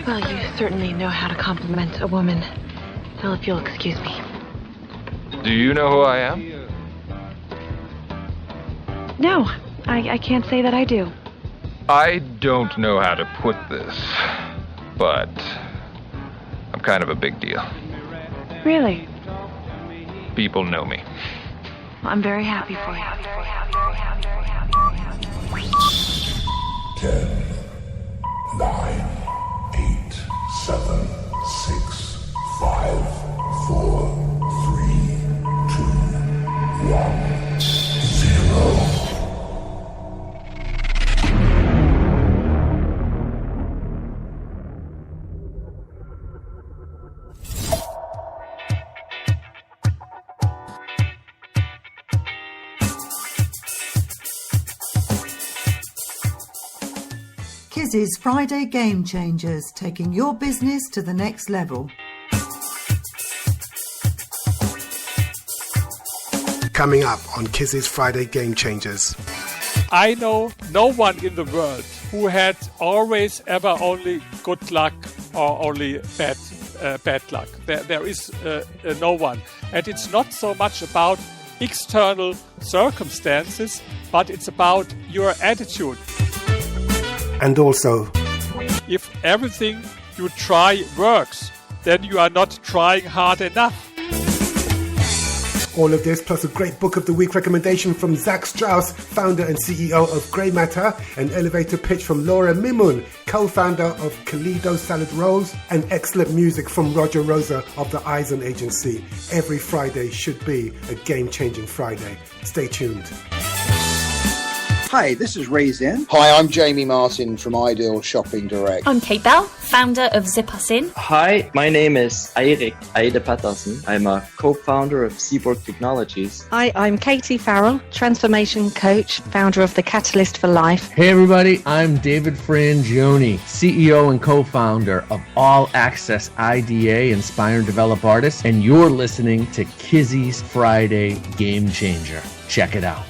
Well, you certainly know how to compliment a woman. Well, if you'll excuse me. Do you know who I am? No, I can't say that I do. I don't know how to put this, but I'm kind of a big deal. Really? People know me. Well, I'm very happy for you. 10, 9, 8, 7, 6, 5, 4, 3, 2, 1, 0. Kizzy's Friday Game Changers, taking your business to the next level. Coming up on Kizzy's Friday Game Changers. I know no one in the world who had always ever only good luck or only bad luck. There is no one. And it's not so much about external circumstances, but it's about your attitude. And also, if everything you try works, then you are not trying hard enough. all of this plus a great book of the week recommendation from Zach Strauss, founder and CEO of Grey Matter, an elevator pitch from Laura Mimoun, co-founder of Kaleido Salad Rolls, and excellent music from Rodger Roeser of the Eisen Agency. Every Friday should be a game-changing Friday. Stay tuned. Hi, this is Ray Zen. Hi, I'm Jamie Martin from Ideal Shopping Direct. I'm Kate Bell, founder of Zip Us In. Hi, my name is Eirik Eide Patterson. I'm a co-founder of Seaborg Technologies. Hi, I'm Katie Farrell, transformation coach, founder of The Catalyst for Life. Hey everybody, I'm David Frangioni, CEO and co-founder of All Access IDA, Inspire and Develop Artists, and you're listening to Kizzy's Friday Game Changer. Check it out.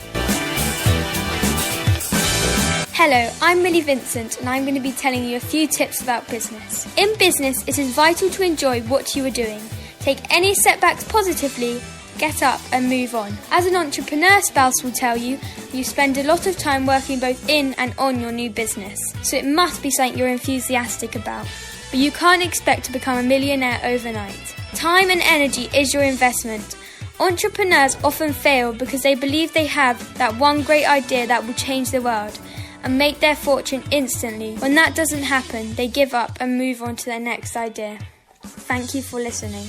Hello, I'm Millie Vincent and I'm going to be telling you a few tips about business. In business, it is vital to enjoy what you are doing. Take any setbacks positively, get up and move on. As an entrepreneur spouse will tell you, you spend a lot of time working both in and on your new business. So it must be something you're enthusiastic about. But you can't expect to become a millionaire overnight. Time and energy is your investment. Entrepreneurs often fail because they believe they have that one great idea that will change the world and make their fortune instantly. When that doesn't happen, they give up and move on to their next idea. Thank you for listening.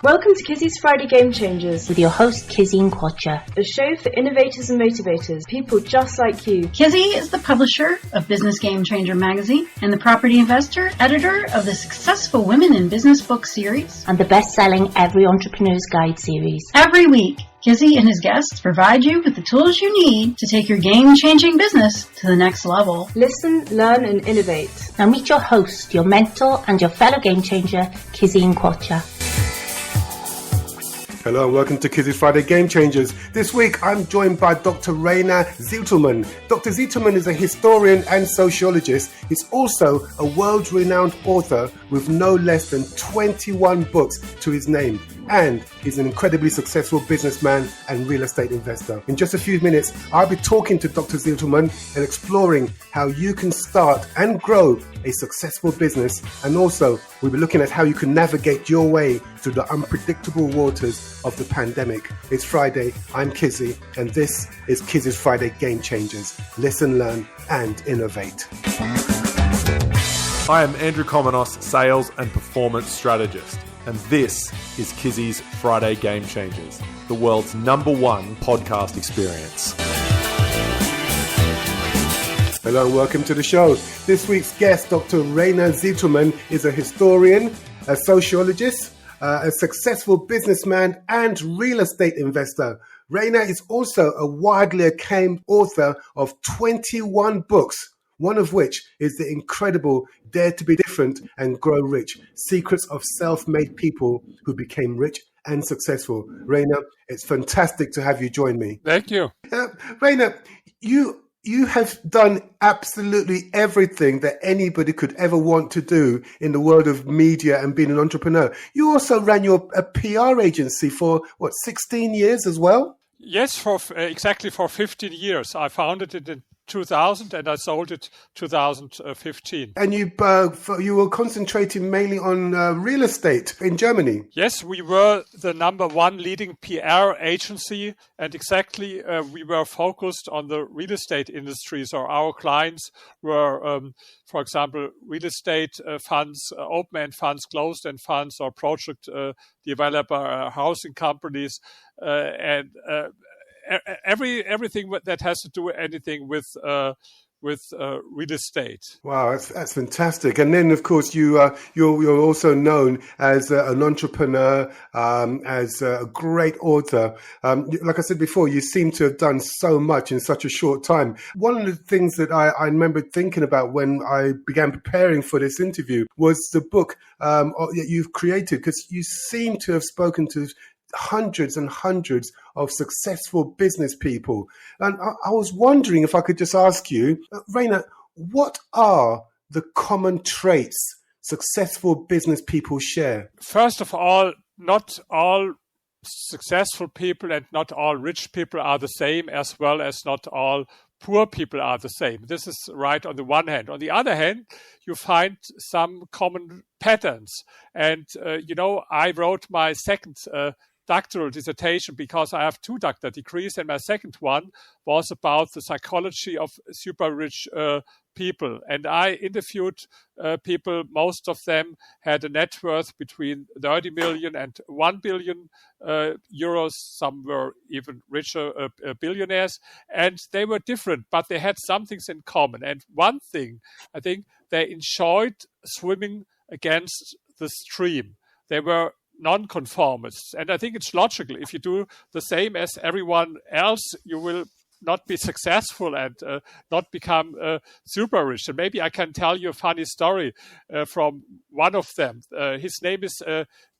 Welcome to Kizzy's Friday Game Changers with your host Kizzy Nkwocha, a show for innovators and motivators, people just like you. Kizzy is the publisher of Business Game Changer magazine and the property investor, editor of the successful Women in Business book series and the best-selling Every Entrepreneur's Guide series. Every week, Kizzy and his guests provide you with the tools you need to take your game-changing business to the next level. Listen, learn and innovate. Now meet your host, your mentor and your fellow game changer, Kizzy Nkwocha. Hello and welcome to Kizzy's Friday Game Changers. This week I'm joined by Dr. Rainer Zitelmann. Dr. Zitelmann is a historian and sociologist. He's also a world-renowned author with no less than 21 books to his name. And he's an incredibly successful businessman and real estate investor. In just a few minutes, I'll be talking to Dr. Zitelmann and exploring how you can start and grow a successful business. And also, we'll be looking at how you can navigate your way through the unpredictable waters of the pandemic. It's Friday, I'm Kizzy, and this is Kizzy's Friday Game Changers. Listen, learn, and innovate. I am Andrew Komenos, Sales and Performance Strategist, and this is Kizzy's Friday Game Changers, the world's #1 podcast experience. Hello and welcome to the show. This week's guest, Dr. Rainer Zitelmann, is a historian, a sociologist, a successful businessman and real estate investor. Rainer is also a widely acclaimed author of 21 books, one of which is the incredible Dare to be Different and Grow Rich, Secrets of Self-Made People Who Became Rich and Successful. Rainer, it's fantastic to have you join me. Thank you. Rainer, you You have done absolutely everything that anybody could ever want to do in the world of media and being an entrepreneur. You also ran a PR agency for, 16 years as well? Yes, for exactly for 15 years. I founded it in 2000 and I sold it 2015. And you were concentrating mainly on real estate in Germany. Yes, we were the number one leading PR agency, and exactly we were focused on the real estate industry. So our clients were, for example, real estate funds, open-end funds, closed-end funds, or project developer, housing companies, and everything that has to do anything with real estate. Wow, that's fantastic. And then, of course, you're also known as an entrepreneur, as a great author. Like I said before, you seem to have done so much in such a short time. One of the things that I remember thinking about when I began preparing for this interview was the book that you've created, because you seem to have spoken to hundreds and hundreds of successful business people. And I was wondering if I could just ask you, Raina, what are the common traits successful business people share? First of all, not all successful people and not all rich people are the same, as well as not all poor people are the same. This is right on the one hand. On the other hand, you find some common patterns. And, I wrote my second doctoral dissertation because I have 2 doctoral degrees, and my second one was about the psychology of super rich people. And I interviewed people, most of them had a net worth between 30 million and 1 billion euros. Some were even richer billionaires, and they were different, but they had some things in common. And one thing, I think, they enjoyed swimming against the stream. They were non-conformists. And I think it's logical. If you do the same as everyone else, you will not be successful and not become super rich. And maybe I can tell you a funny story from one of them. His name is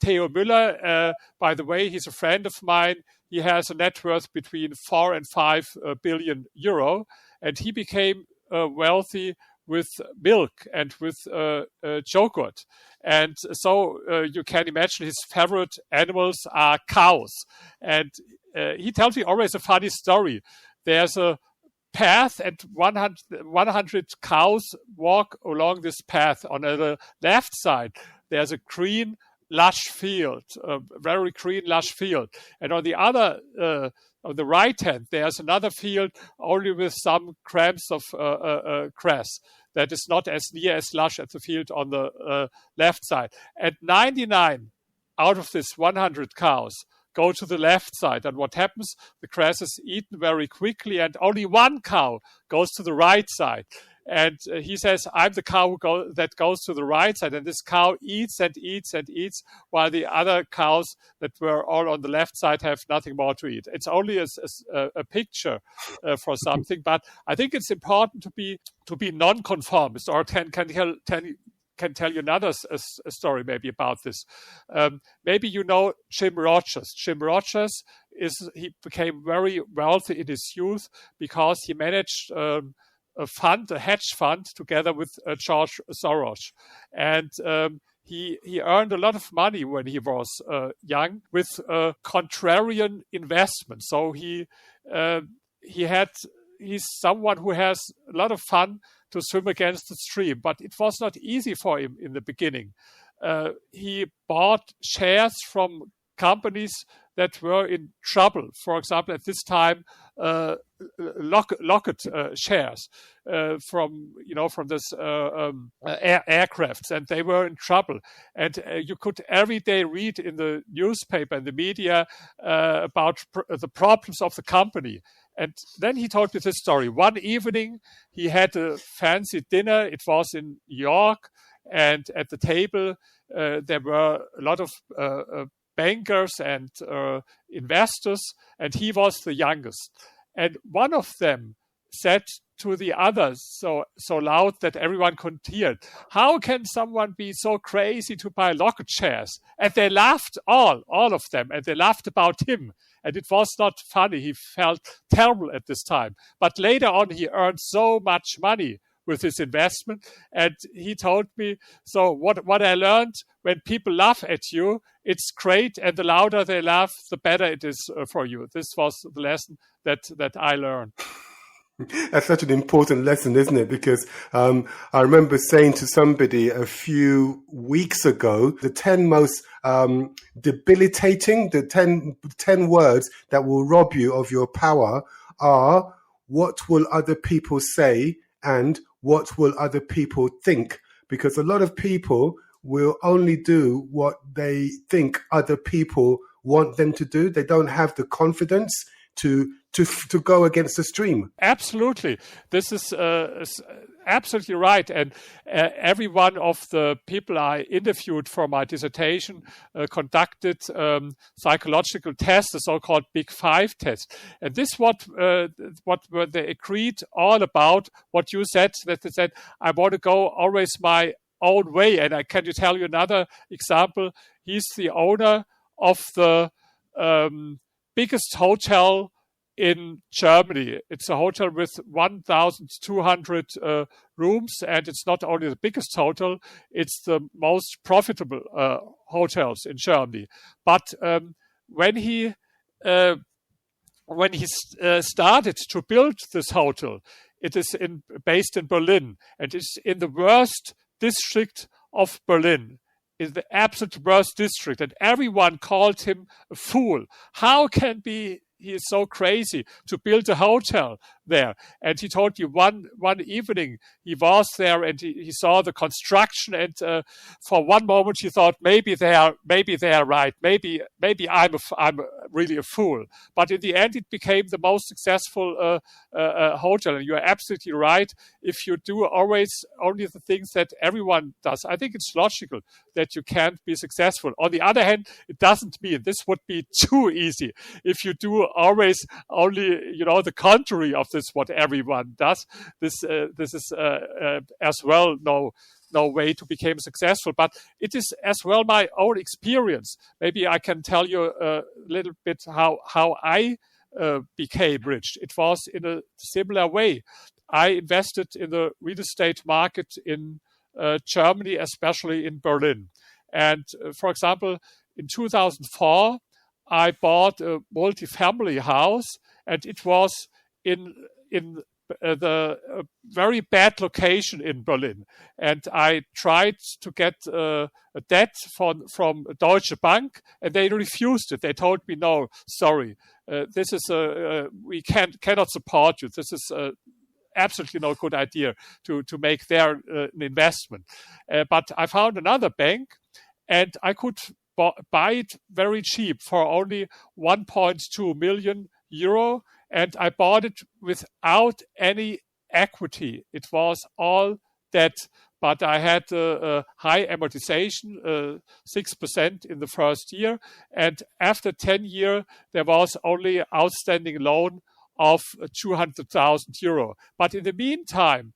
Theo Müller. By the way, he's a friend of mine. He has a net worth between 4 and 5 billion euro. And he became wealthy with milk and with yogurt. And so you can imagine his favorite animals are cows. And he tells me always a funny story. There's a path and 100 cows walk along this path. On the left side, there's a green, lush field, a very green, lush field. And on the other on the right hand, there's another field only with some cramps of grass that is not as near as lush as the field on the left side. And 99 out of this 100 cows go to the left side. And what happens? The grass is eaten very quickly, and only 1 cow goes to the right side. And he says, I'm the cow that goes to the right side. And this cow eats and eats and eats, while the other cows that were all on the left side have nothing more to eat. It's only a picture for something. But I think it's important to be non-conformist, or can tell you another story maybe about this. Maybe you know Jim Rodgers. Jim Rodgers he became very wealthy in his youth because he managed a hedge fund, together with George Soros. And he earned a lot of money when he was young with contrarian investment. So he's someone who has a lot of fun to swim against the stream, but it was not easy for him in the beginning. He bought shares from companies that were in trouble. For example, at this time, Lockheed shares from this aircrafts, and they were in trouble. And you could every day read in the newspaper and the media about the problems of the company. And then he told me this story. One evening, he had a fancy dinner. It was in New York, and at the table there were a lot of bankers and investors, and he was the youngest. And one of them said to the others so loud that everyone could hear it, how can someone be so crazy to buy Lockheed shares? And they laughed, all of them, and they laughed about him. And it was not funny. He felt terrible at this time. But later on, he earned so much money with his investment. And he told me, so what I learned, when people laugh at you, it's great. And the louder they laugh, the better it is for you. This was the lesson that I learned. That's such an important lesson, isn't it? Because I remember saying to somebody a few weeks ago, the 10 most debilitating, the 10 words that will rob you of your power are, what will other people say and what will other people think? Because a lot of people will only do what they think other people want them to do. They don't have the confidence to go against the stream. Absolutely. This is absolutely right. And every one of the people I interviewed for my dissertation conducted psychological tests, the so-called Big Five test. And this what were they agreed all about, what you said, that they said, I want to go always my own way. And can you tell you another example? He's the owner of the biggest hotel in Germany. It's a hotel with 1,200 rooms, and it's not only the biggest hotel, it's the most profitable hotels in Germany. But when he started to build this hotel, it is based in Berlin, and it's in the worst district of Berlin. Is the absolute worst district, and everyone called him a fool. How can he is so crazy to build a hotel there? And he told me one evening he was there and he saw the construction, and for one moment he thought maybe they are right, maybe I'm really a fool. But in the end, it became the most successful hotel. And you are absolutely right. If you do always only the things that everyone does, I think it's logical that you can't be successful. On the other hand, it doesn't mean this would be too easy if you do always only the contrary of this what everyone does. This is as well no way to become successful, but it is as well my own experience. Maybe I can tell you a little bit how I became rich. It was in a similar way. I invested in the real estate market in Germany, especially in Berlin. And for example, in 2004, I bought a multi-family house, and it was in the very bad location in Berlin. And I tried to get a debt from Deutsche Bank, and they refused it. They told me, no, sorry, this is we cannot support you. This is absolutely no good idea to make there an investment. But I found another bank, and I could buy it very cheap for only 1.2 million euro. And I bought it without any equity. It was all debt, but I had a high amortization, 6% in the first year. And after 10 years, there was only an outstanding loan of 200,000 euro. But in the meantime,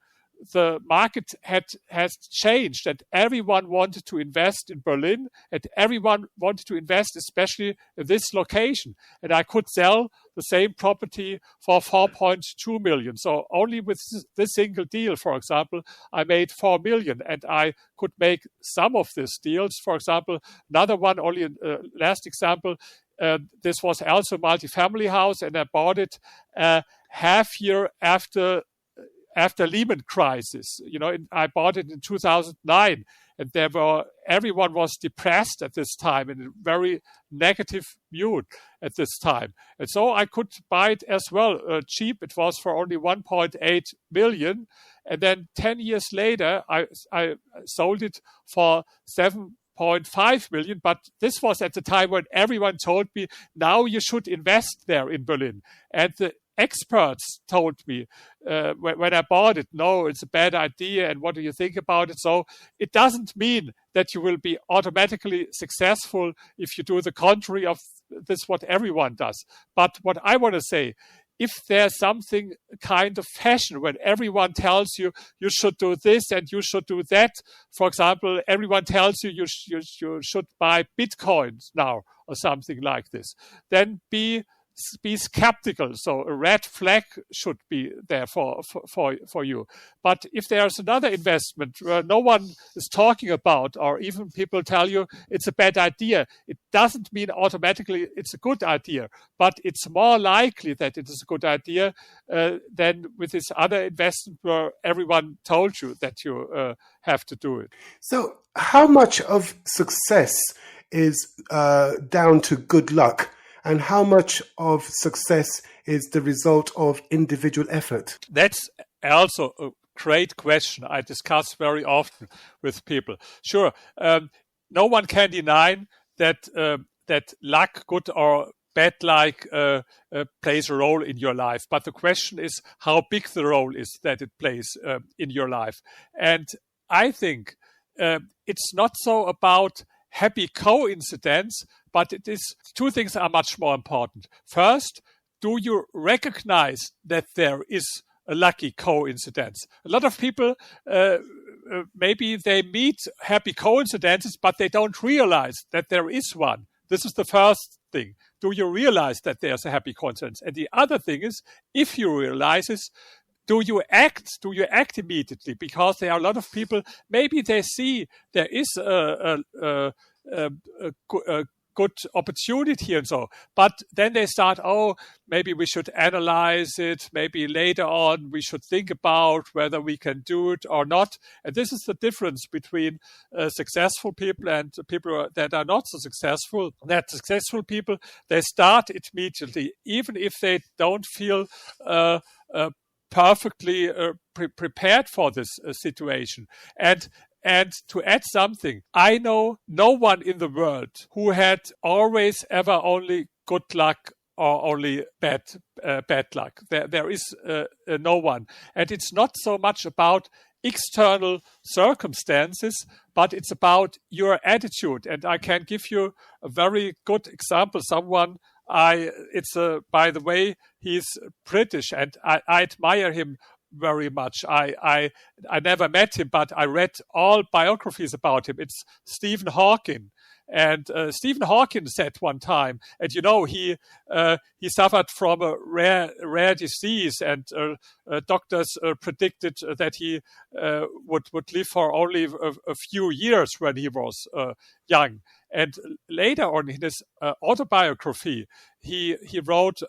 the market has changed, and everyone wanted to invest in Berlin, and everyone wanted to invest especially in this location. And I could sell the same property for 4.2 million. So only with this single deal, for example, I made 4 million, and I could make some of these deals. For example, another one, only last example, this was also a multi-family house, and I bought it half year after Lehman crisis. I bought it in 2009, and everyone was depressed at this time in a very negative mood at this time. And so I could buy it as well cheap. It was for only 1.8 million. And then 10 years later, I sold it for 7.5 million. But this was at the time when everyone told me, now you should invest there in Berlin. And the experts told me when I bought it, no, it's a bad idea, and what do you think about it? So it doesn't mean that you will be automatically successful if you do the contrary of this, what everyone does. But what I want to say, if there's something kind of fashion when everyone tells you you should do this and you should do that, for example, everyone tells you you should buy Bitcoins now or something like this, then be be skeptical. So a red flag should be there for you. But if there's another investment where no one is talking about, or even people tell you it's a bad idea, it doesn't mean automatically it's a good idea, but it's more likely that it is a good idea than with this other investment where everyone told you that you have to do it. So how much of success is down to good luck, and how much of success is the result of individual effort? That's also a great question I discuss very often with people. Sure, no one can deny that luck, good or bad luck, plays a role in your life. But the question is how big the role is that it plays in your life. And I think it's not so about happy coincidence, but it is two things are much more important. First, do you recognize that there is a lucky coincidence? A lot of people, maybe they meet happy coincidences, but they don't realize that there is one. This is the first thing. Do you realize that there's a happy coincidence? And the other thing is, if you realize this, do you act immediately? Because there are a lot of people, maybe they see there is a good opportunity and so, but then they start, maybe we should analyze it, maybe later on we should think about whether we can do it or not. And this is the difference between successful people and people that are not so successful. That successful people, they start immediately, even if they don't feel perfectly prepared for this situation. And to add something, I know no one in the world who had always ever only good luck or only bad luck. There is no one. And it's not so much about external circumstances, but it's about your attitude. And I can give you a very good example. By the way, he's British, and I admire him very much. I never met him, but I read all biographies about him. It's Stephen Hawking. And Stephen Hawking said one time, and he suffered from a rare disease, and doctors predicted that he would live for only a few years when he was young. And later on in his autobiography, he wrote,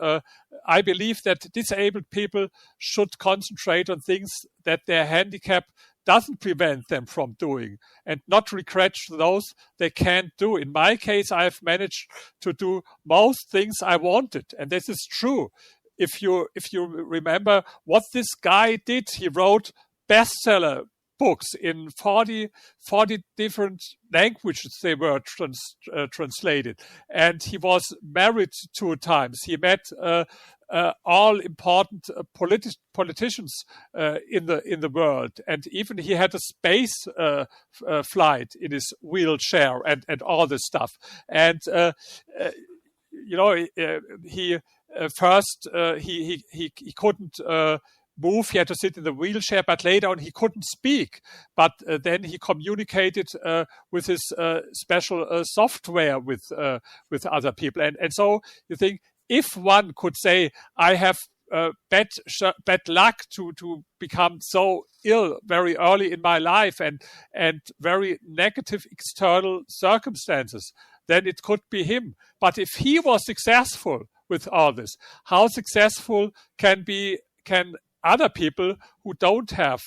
I believe that disabled people should concentrate on things that their handicap doesn't prevent them from doing, and not regret those they can't do. In my case, I have managed to do most things I wanted, and this is true. If you remember what this guy did, he wrote bestseller books in 40 different languages. They were translated, and he was married 2 times. He met all important politicians in the world, and even he had a space flight in his wheelchair and all this stuff. And he couldn't move. He had to sit in the wheelchair, but later on he couldn't speak. But then he communicated with his special software with other people. And so you think, if one could say, I have bad luck to become so ill very early in my life and very negative external circumstances, then it could be him. But if he was successful with all this, how successful can other people who don't have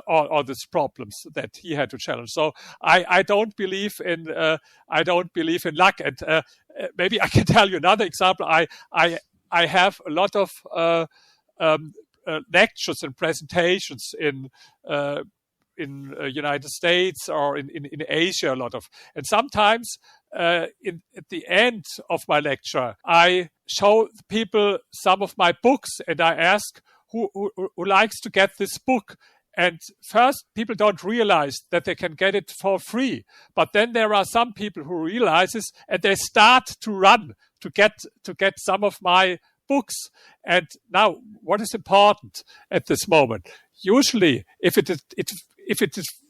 all these problems that he had to challenge? So I don't believe in luck. And maybe I can tell you another example. I have a lot of lectures and presentations in United States or in Asia, a lot of, and sometimes at the end of my lecture, I show people some of my books, and I ask who likes to get this book. And first, people don't realize that they can get it for free. But then there are some people who realizes, and they start to run to get some of my books. And now, what is important at this moment? Usually, if it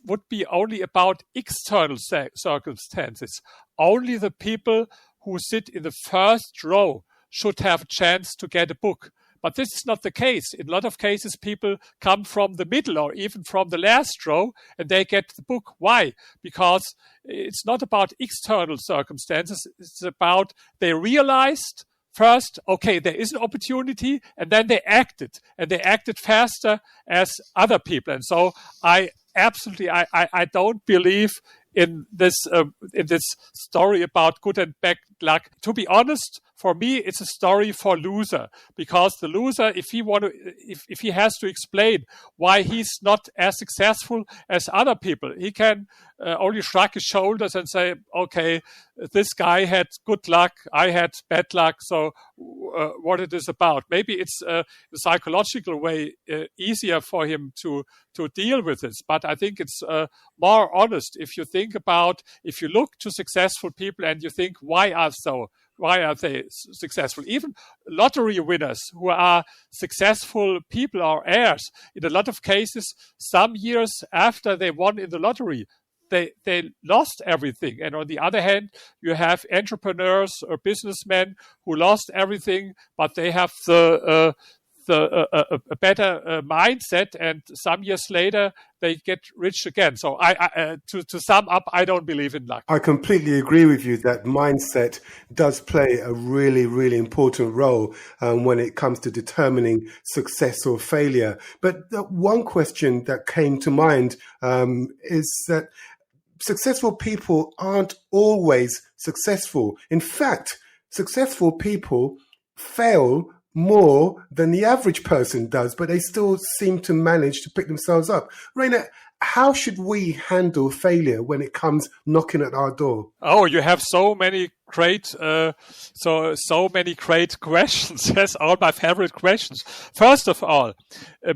would be only about external circumstances, only the people who sit in the first row should have a chance to get a book. But this is not the case. In a lot of cases, people come from the middle or even from the last row and they get the book. Why? Because it's not about external circumstances. It's about they realized first, okay, there is an opportunity, and then they acted, and they acted faster as other people. And so I don't believe in this story about good and bad luck. To be honest, for me, it's a story for loser, because the loser, if he has to explain why he's not as successful as other people, he can only shrug his shoulders and say, okay, this guy had good luck, I had bad luck, so what it is about. Maybe it's a psychological way easier for him to deal with this, but I think it's more honest if you look to successful people and you think, why are they successful? Even lottery winners who are successful people or heirs, in a lot of cases, some years after they won in the lottery, they lost everything. And on the other hand, you have entrepreneurs or businessmen who lost everything, but they have a better mindset, and some years later they get rich again. So to sum up, I don't believe in luck. I completely agree with you that mindset does play a really, really important role when it comes to determining success or failure. But the one question that came to mind is that successful people aren't always successful. In fact, successful people fail more than the average person does, but they still seem to manage to pick themselves up. Rainer, how should we handle failure when it comes knocking at our door? Oh, you have so many great, so many great questions. That's all my favorite questions. First of all,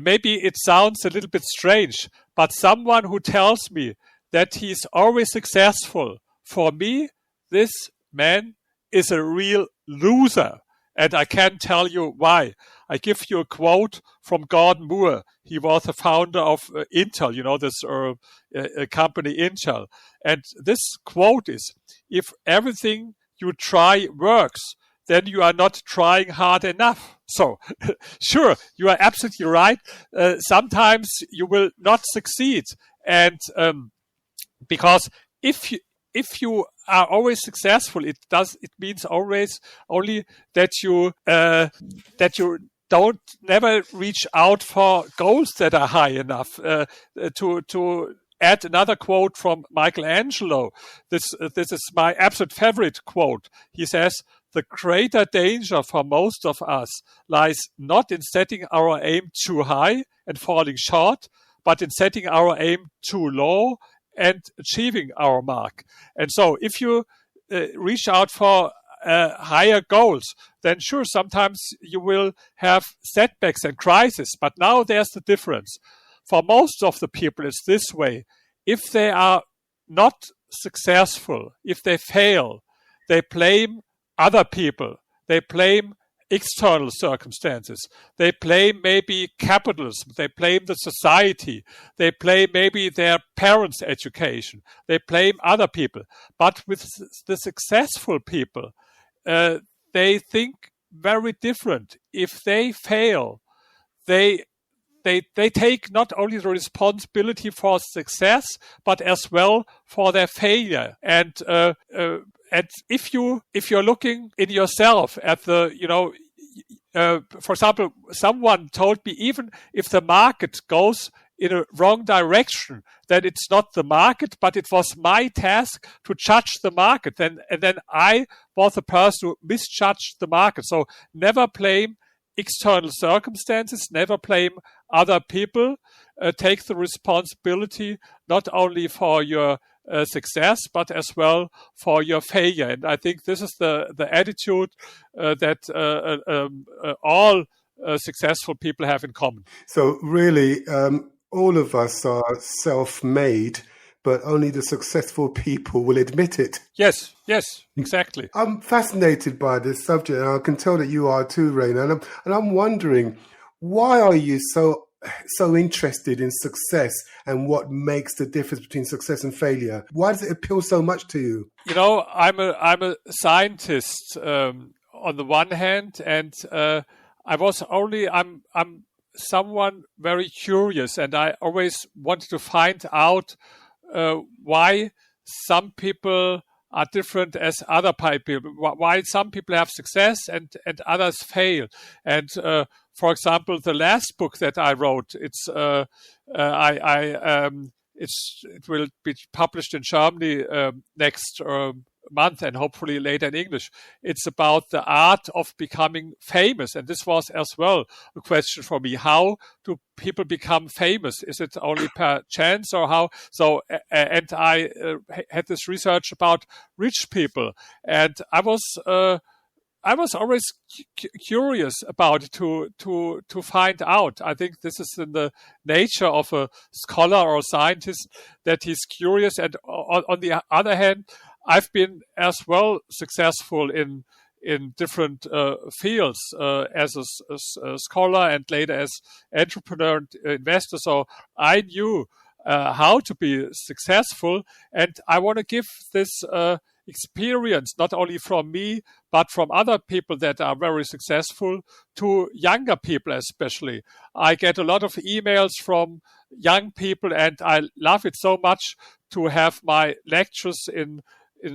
maybe it sounds a little bit strange, but someone who tells me that he's always successful, for me, this man is a real loser. And I can tell you why. I give you a quote from Gordon Moore. He was the founder of Intel, this company Intel. And this quote is, if everything you try works, then you are not trying hard enough. So, sure, you are absolutely right. Sometimes you will not succeed. And because if you are always successful, it means always only that you don't never reach out for goals that are high enough. To add another quote from Michelangelo, this is my absolute favorite quote. He says, "The greater danger for most of us lies not in setting our aim too high and falling short, but in setting our aim too low and achieving our mark." And so if you reach out for higher goals, then sure, sometimes you will have setbacks and crises. But now there's the difference. For most of the people, it's this way. If they are not successful, if they fail, they blame other people. They blame external circumstances. They blame maybe capitalism. They blame the society. They blame maybe their parents' education. They blame other people. But with the successful people, they think very different. If they fail, they take not only the responsibility for success, but as well for their failure. And if you're looking in yourself at the, for example, someone told me, even if the market goes in a wrong direction, then it's not the market, but it was my task to judge the market. And then I was the person who misjudged the market. So never blame external circumstances, never blame other people. Take the responsibility not only for your success, but as well for your failure. And I think this is the attitude that all successful people have in common. So really, all of us are self-made, but only the successful people will admit it. Yes, exactly. I'm fascinated by this subject, and I can tell that you are too, Rainer. And I'm wondering, why are you so interested in success and what makes the difference between success and failure? Why does it appeal so much to you? I'm a scientist on the one hand, and I'm someone very curious, and I always wanted to find out why some people are different as other people, why some people have success and others fail. And for example, the last book that I wrote, it will be published in Germany next month and hopefully later in English. It's about the art of becoming famous. And this was as well a question for me. How do people become famous? Is it only per chance or how? So, and I had this research about rich people, and I was always curious about it to find out. I think this is in the nature of a scholar or a scientist, that he's curious. And on the other hand, I've been as well successful in different fields as a scholar and later as entrepreneur and investor. So I knew how to be successful, and I want to give this experience not only from me but from other people that are very successful to younger people especially. I get a lot of emails from young people, and I love it so much to have my lectures in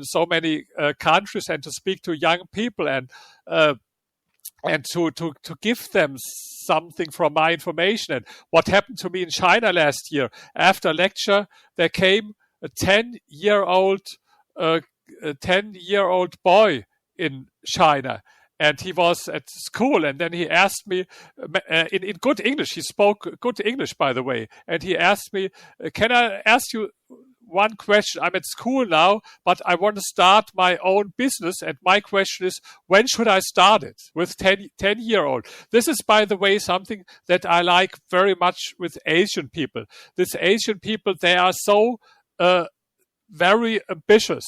so many countries and to speak to young people and to give them something from my information. And what happened to me in China last year, after a lecture, there came a 10-year-old boy in China. And he was at school, and then he asked me in good English. He spoke good English, by the way. And he asked me, "Can I ask you one question? I'm at school now, but I want to start my own business. And my question is, when should I start it?" With 10-year-old. This is, by the way, something that I like very much with Asian people. These Asian people, they are so very ambitious.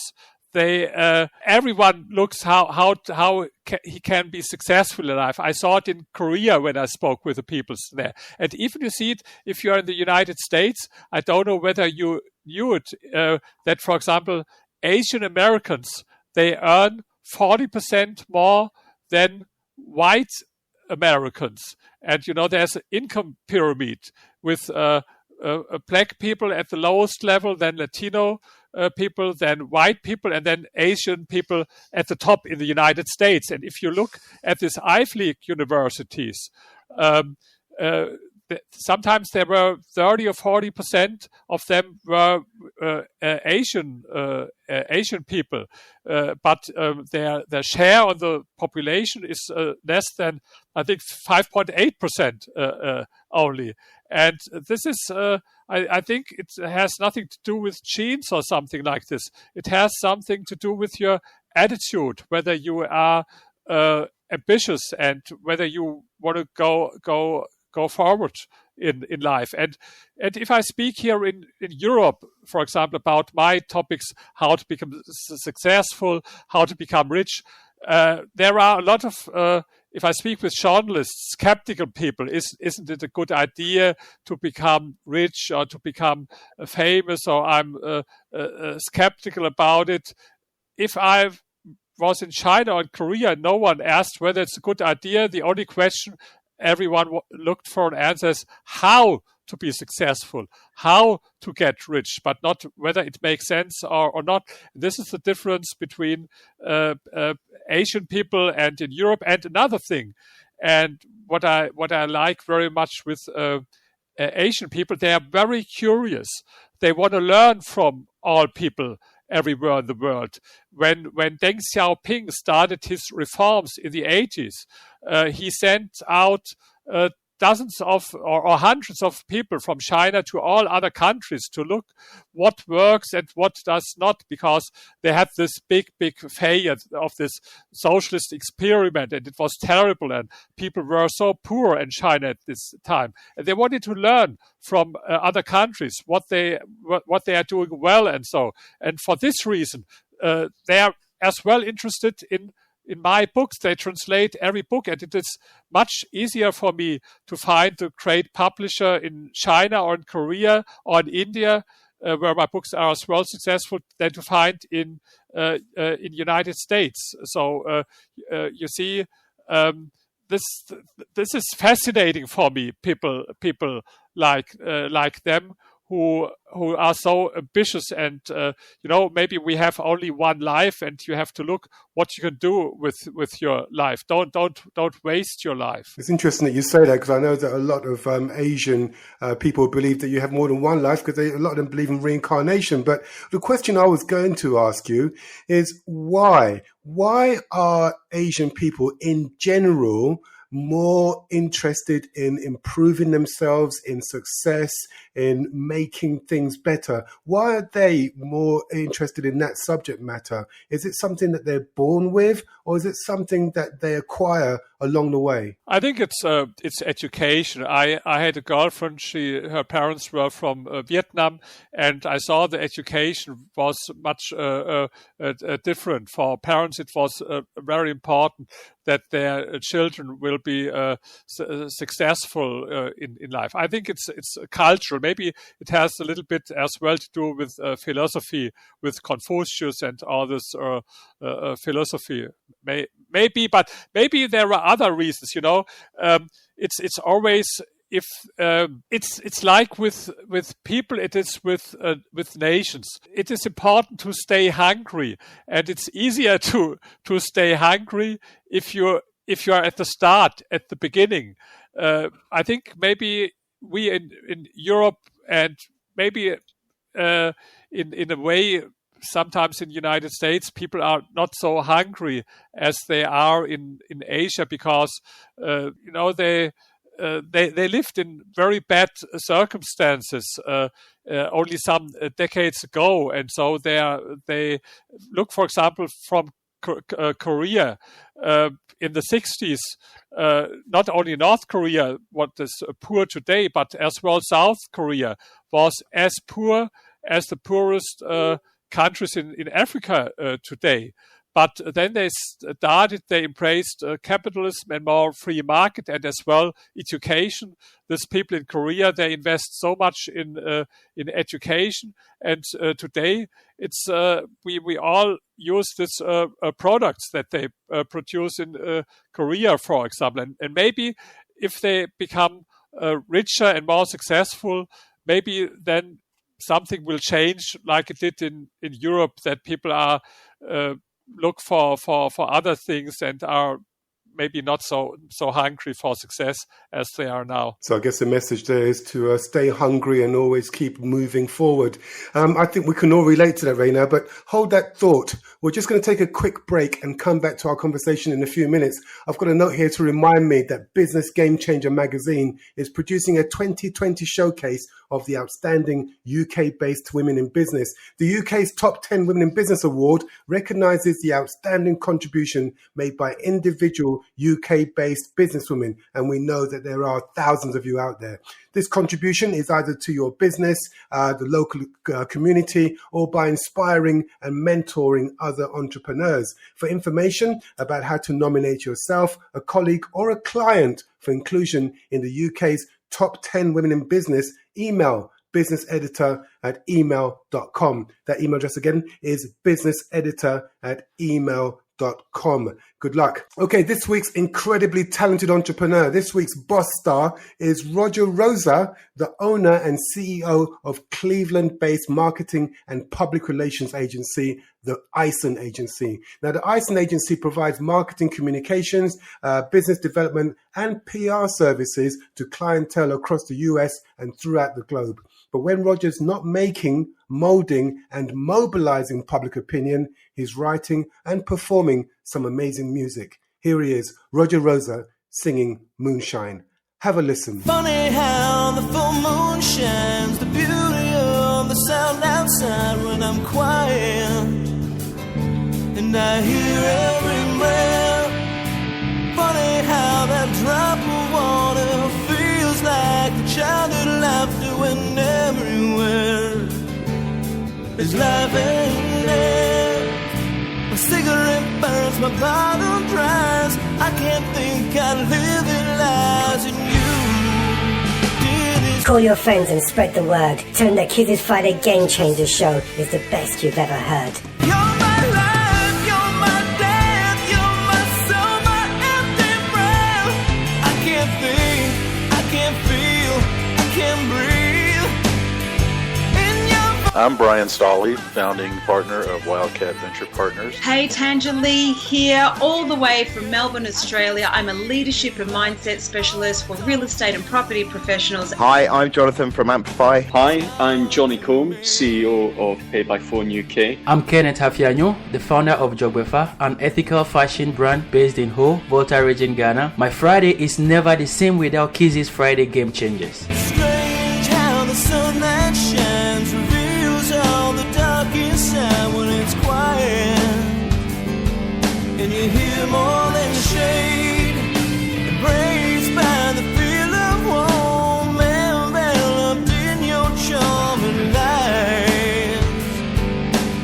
Everyone looks how he can be successful in life. I saw it in Korea when I spoke with the people there. And even you see it if you're in the United States. I don't know whether you knew it, that, for example, Asian Americans, they earn 40% more than white Americans. And, there's an income pyramid with black people at the lowest level, then Latino people, then white people, and then Asian people at the top in the United States. And if you look at these Ivy League universities, sometimes there were 30 or 40% of them were Asian people, but their share on the population is less than, I think, 5.8% only. And this is, I think it has nothing to do with genes or something like this. It has something to do with your attitude, whether you are ambitious and whether you want to go forward in life. And if I speak here in Europe, for example, about my topics, how to become successful, how to become rich, there are a lot of if I speak with journalists, skeptical people, isn't it a good idea to become rich or to become famous, or I'm skeptical about it. If I was in China or in Korea, no one asked whether it's a good idea. The only question everyone looked for an answer is how to be successful, how to get rich, but not whether it makes sense or not. This is the difference between Asian people and in Europe. And another thing, and what I like very much with Asian people, they are very curious. They want to learn from all people everywhere in the world. When Deng Xiaoping started his reforms in the 80s, he sent out dozens of or hundreds of people from China to all other countries to look what works and what does not, because they had this big failure of this socialist experiment, and it was terrible, and people were so poor in China at this time, and they wanted to learn from other countries what they are doing well, and for this reason they are as well interested in my books. They translate every book, and it is much easier for me to find a great publisher in China or in Korea or in India where my books are as well successful than to find in United States. So you see, this is fascinating for me. People like them who are so ambitious, and maybe we have only one life, and you have to look what you can do with your life. Don't waste your life. It's interesting that you say that, because I know that a lot of Asian people believe that you have more than one life, because a lot of them believe in reincarnation. But the question I was going to ask you is why? Why are Asian people in general more interested in improving themselves, in success, in making things better? Why are they more interested in that subject matter? Is it something that they're born with, or is it something that they acquire along the way? I think it's education. I had a girlfriend. Her parents were from Vietnam, and I saw the education was much different. For parents, it was very important that their children will be successful in life. I think it's cultural. Maybe it has a little bit as well to do with philosophy, with Confucius and all this philosophy. Maybe, but maybe there are other reasons. It's always, if it's like with people, it is with nations. It is important to stay hungry, and it's easier to stay hungry if you are at the start, at the beginning. I think maybe we in Europe, and maybe in a way, sometimes in the United States, people are not so hungry as they are in Asia, because they lived in very bad circumstances only some decades ago, and so they look, for example, from Korea in the 60s. Not only North Korea, what is poor today, but as well South Korea was as poor as the poorest countries in Africa today. But then they embraced capitalism and more free market, and as well education. These people in Korea, they invest so much in education, and today it's we all use these products that they produce in Korea, for example. And maybe if they become richer and more successful, maybe then something will change, like it did in Europe, that people are look for other things and are maybe not so hungry for success as they are now. So I guess the message there is to stay hungry and always keep moving forward. I think we can all relate to that, Raina, but hold that thought. We're just going to take a quick break and come back to our conversation in a few minutes. I've got a note here to remind me that Business Game Changer magazine is producing a 2020 showcase of the outstanding UK-based women in business. The UK's Top 10 Women in Business Award recognises the outstanding contribution made by individual UK-based businesswomen, and we know that there are thousands of you out there. This contribution is either to your business, the local community, or by inspiring and mentoring other entrepreneurs. For information about how to nominate yourself, a colleague, or a client for inclusion in the UK's Top 10 Women in Business, email businesseditor@email.com. That email address again is businesseditor@email.com. Good luck. Okay, this week's incredibly talented entrepreneur, this week's boss star is Rodger Roeser, the owner and CEO of Cleveland-based marketing and public relations agency, the Eisen Agency. Now, the Eisen Agency provides marketing communications, business development, and PR services to clientele across the US and throughout the globe. But when Rodger's not making, molding, and mobilizing public opinion, he's writing and performing some amazing music. Here he is, Rodger Roeser, singing Moonshine. Have a listen. Funny how the full moon shines, the beauty of the sound outside when I'm quiet, and I hear every breath. Funny how that drop of water feels like the childhood laughter when everywhere is life and death. My cigarette burns, my bottle dries. I can't think I live in lies, and you did it Call your friends and spread the word. Tell them that Kizzy's Friday Game Changers show is the best you've ever heard. I'm Brian Stolley, founding partner of Wildcat Venture Partners. Hey, Tanja Lee here, all the way from Melbourne, Australia. I'm a leadership and mindset specialist for real estate and property professionals. Hi, I'm Jonathan from Amplify. Hi, I'm Johnny Combe, CEO of Pay by Phone UK. I'm Kenneth Hafianyo, the founder of Jogwefa, an ethical fashion brand based in Ho, Volta region, Ghana. My Friday is never the same without Kizzy's Friday Game Changers. Strange how the sun that shines reveals all the dark inside when it's quiet, and you hear more than shade, embraced by the feel of warm, enveloped in your charming light,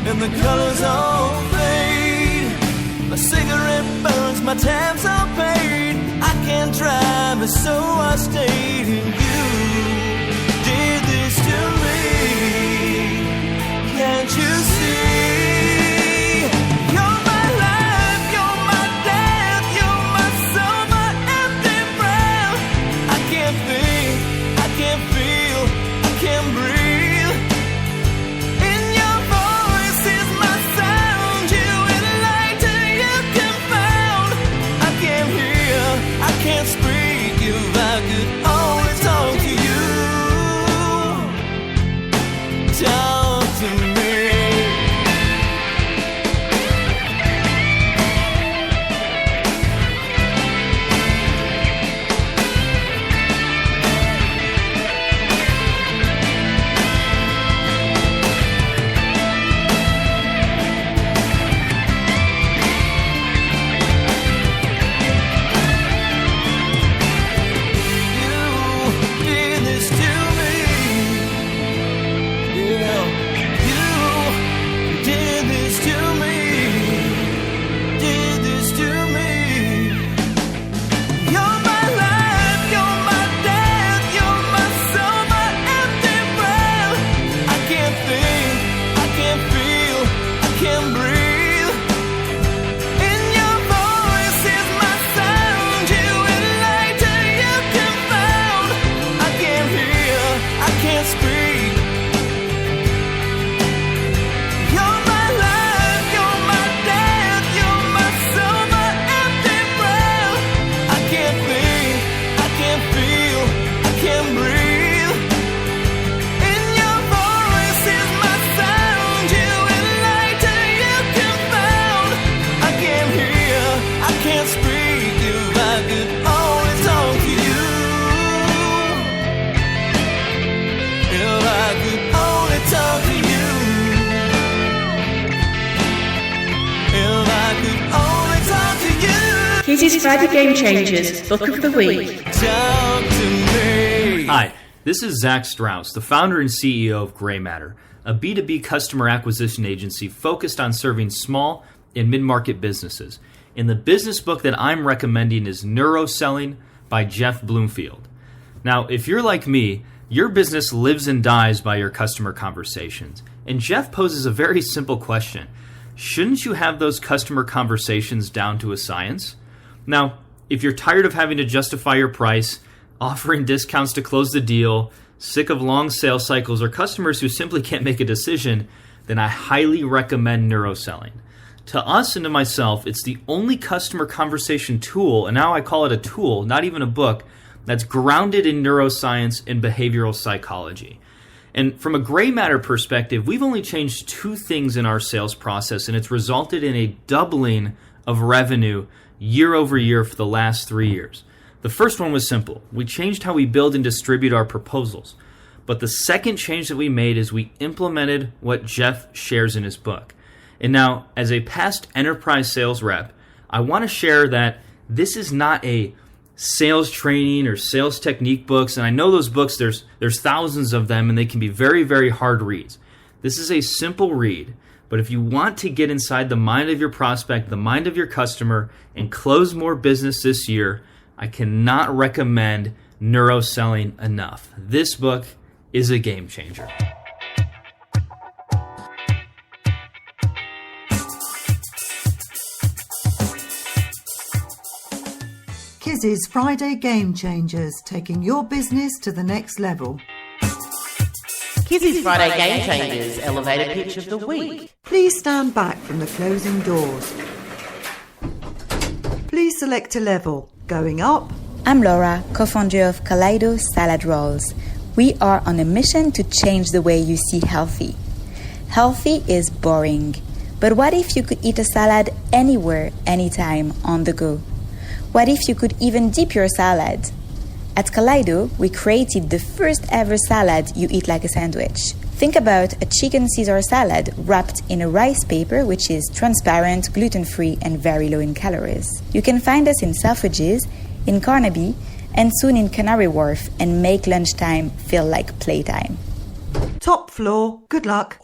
and the colors all fade. My cigarette burns, my tabs are paid. I can't drive, so I stayed in you. Did this to me? Can't you see? You're my life, you're my death, you're my soul, my empty breath. I can't think, I can't feel, I can't breathe. In your voice is my sound, you enlighten, you confound. I can't hear, I can't speak, if I could only talk to you. Talk to me. You did this to me. Yeah, you did this to me. Did this to me. You're my life, you're my death, you're my soul, my empty breath. I can't think, I can't feel, I can't breathe. In your voice is my sound, you enlighten, you confound. I can't hear, I can't speak. You're my life, you're my death, you're my soul, my empty breath. I can't think, I can't feel, I can't breathe. In your voice is my sound, you enlighten, you confound. I can't hear, I can't speak, if I could only talk to you. If I could only talk to you. If I could only talk to you. Kizzy's Friday Game Changers, Book of the Week. Talk to me. Hi, this is Zach Strauss, the founder and CEO of Gray Matter, a B2B customer acquisition agency focused on serving small and mid-market businesses. And the business book that I'm recommending is Neuroselling by Jeff Bloomfield. Now, if you're like me, your business lives and dies by your customer conversations. And Jeff poses a very simple question. Shouldn't you have those customer conversations down to a science? Now, if you're tired of having to justify your price, offering discounts to close the deal, sick of long sales cycles, or customers who simply can't make a decision, then I highly recommend Neuroselling. To us and to myself, it's the only customer conversation tool, and now I call it a tool, not even a book, that's grounded in neuroscience and behavioral psychology. And from a Gray Matter perspective, we've only changed two things in our sales process, and it's resulted in a doubling of revenue year over year for the last 3 years. The first one was simple. We changed how we build and distribute our proposals. But the second change that we made is we implemented what Jeff shares in his book. And now, as a past enterprise sales rep, I want to share that this is not a sales training or sales technique books, and I know those books, there's thousands of them, and they can be very, very hard reads. This is a simple read, but if you want to get inside the mind of your prospect, the mind of your customer, and close more business this year, I cannot recommend Neuroselling Enough. This book is a game changer. Kizzy's Friday Game Changers, taking your business to the next level. Kizzy's Friday Game Changers Elevator Pitch of the Week. Please stand back from the closing doors. Please select a level. Going up. I'm Laura, co-founder of Kaleido Salad Rolls. We are on a mission to change the way you see healthy. Healthy is boring. But what if you could eat a salad anywhere, anytime, on the go? What if you could even dip your salad? At Kaleido, we created the first ever salad you eat like a sandwich. Think about a chicken Caesar salad wrapped in a rice paper which is transparent, gluten-free and very low in calories. You can find us in Selfridges, in Carnaby and soon in Canary Wharf and make lunchtime feel like playtime. Top floor, good luck.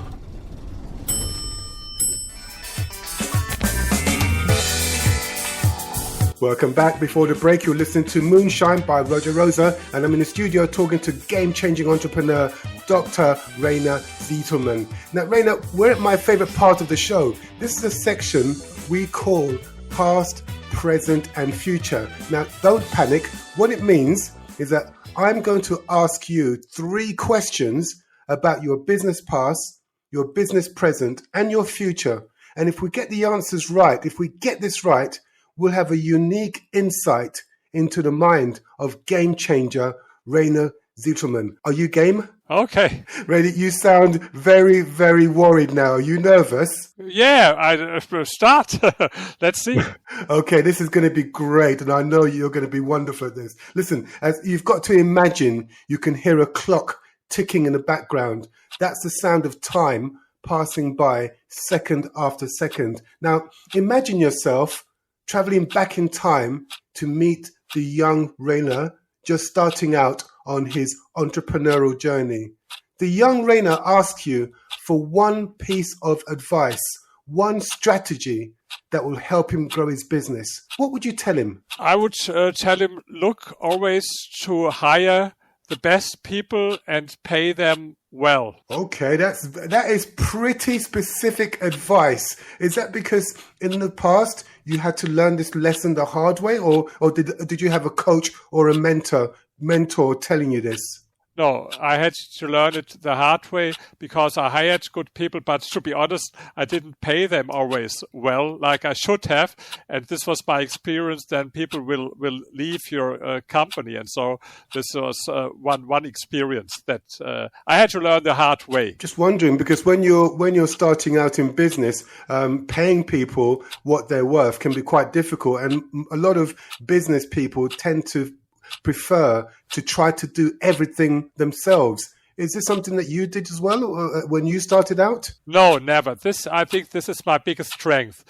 Welcome back. Before the break, you're listening to Moonshine by Rodger Roeser, and I'm in the studio talking to game-changing entrepreneur Dr. Rainer Zitelmann. Now, Rainer, we're at my favorite part of the show. This is a section we call Past, Present, and Future. Now, don't panic. What it means is that I'm going to ask you 3 questions about your business past, your business present, and your future. And if we get the answers right, if we get this right, we'll have a unique insight into the mind of game changer Rainer Zitelmann. Are you game? Okay. Rainer, you sound very, very worried now. Are you nervous? Yeah, I start. Let's see. Okay, this is going to be great, and I know you're going to be wonderful at this. Listen, as you've got to imagine, you can hear a clock ticking in the background. That's the sound of time passing by second after second. Now, imagine yourself traveling back in time to meet the young Rainer just starting out on his entrepreneurial journey. The young Rainer asks you for one piece of advice, one strategy that will help him grow his business. What would you tell him? I would tell him, look always to hire the best people and pay them well. Okay, that is pretty specific advice. Is that because in the past you had to learn this lesson the hard way, or did you have a coach or a mentor telling you this? No, I had to learn it the hard way because I hired good people, but to be honest, I didn't pay them always well like I should have. And this was my experience. Then people will leave your company. And so this was one experience that I had to learn the hard way. Just wondering, because when you're starting out in business, paying people what they're worth can be quite difficult. And a lot of business people tend to prefer to try to do everything themselves. Is this something that you did as well when you started out? No, never. I think this is my biggest strength.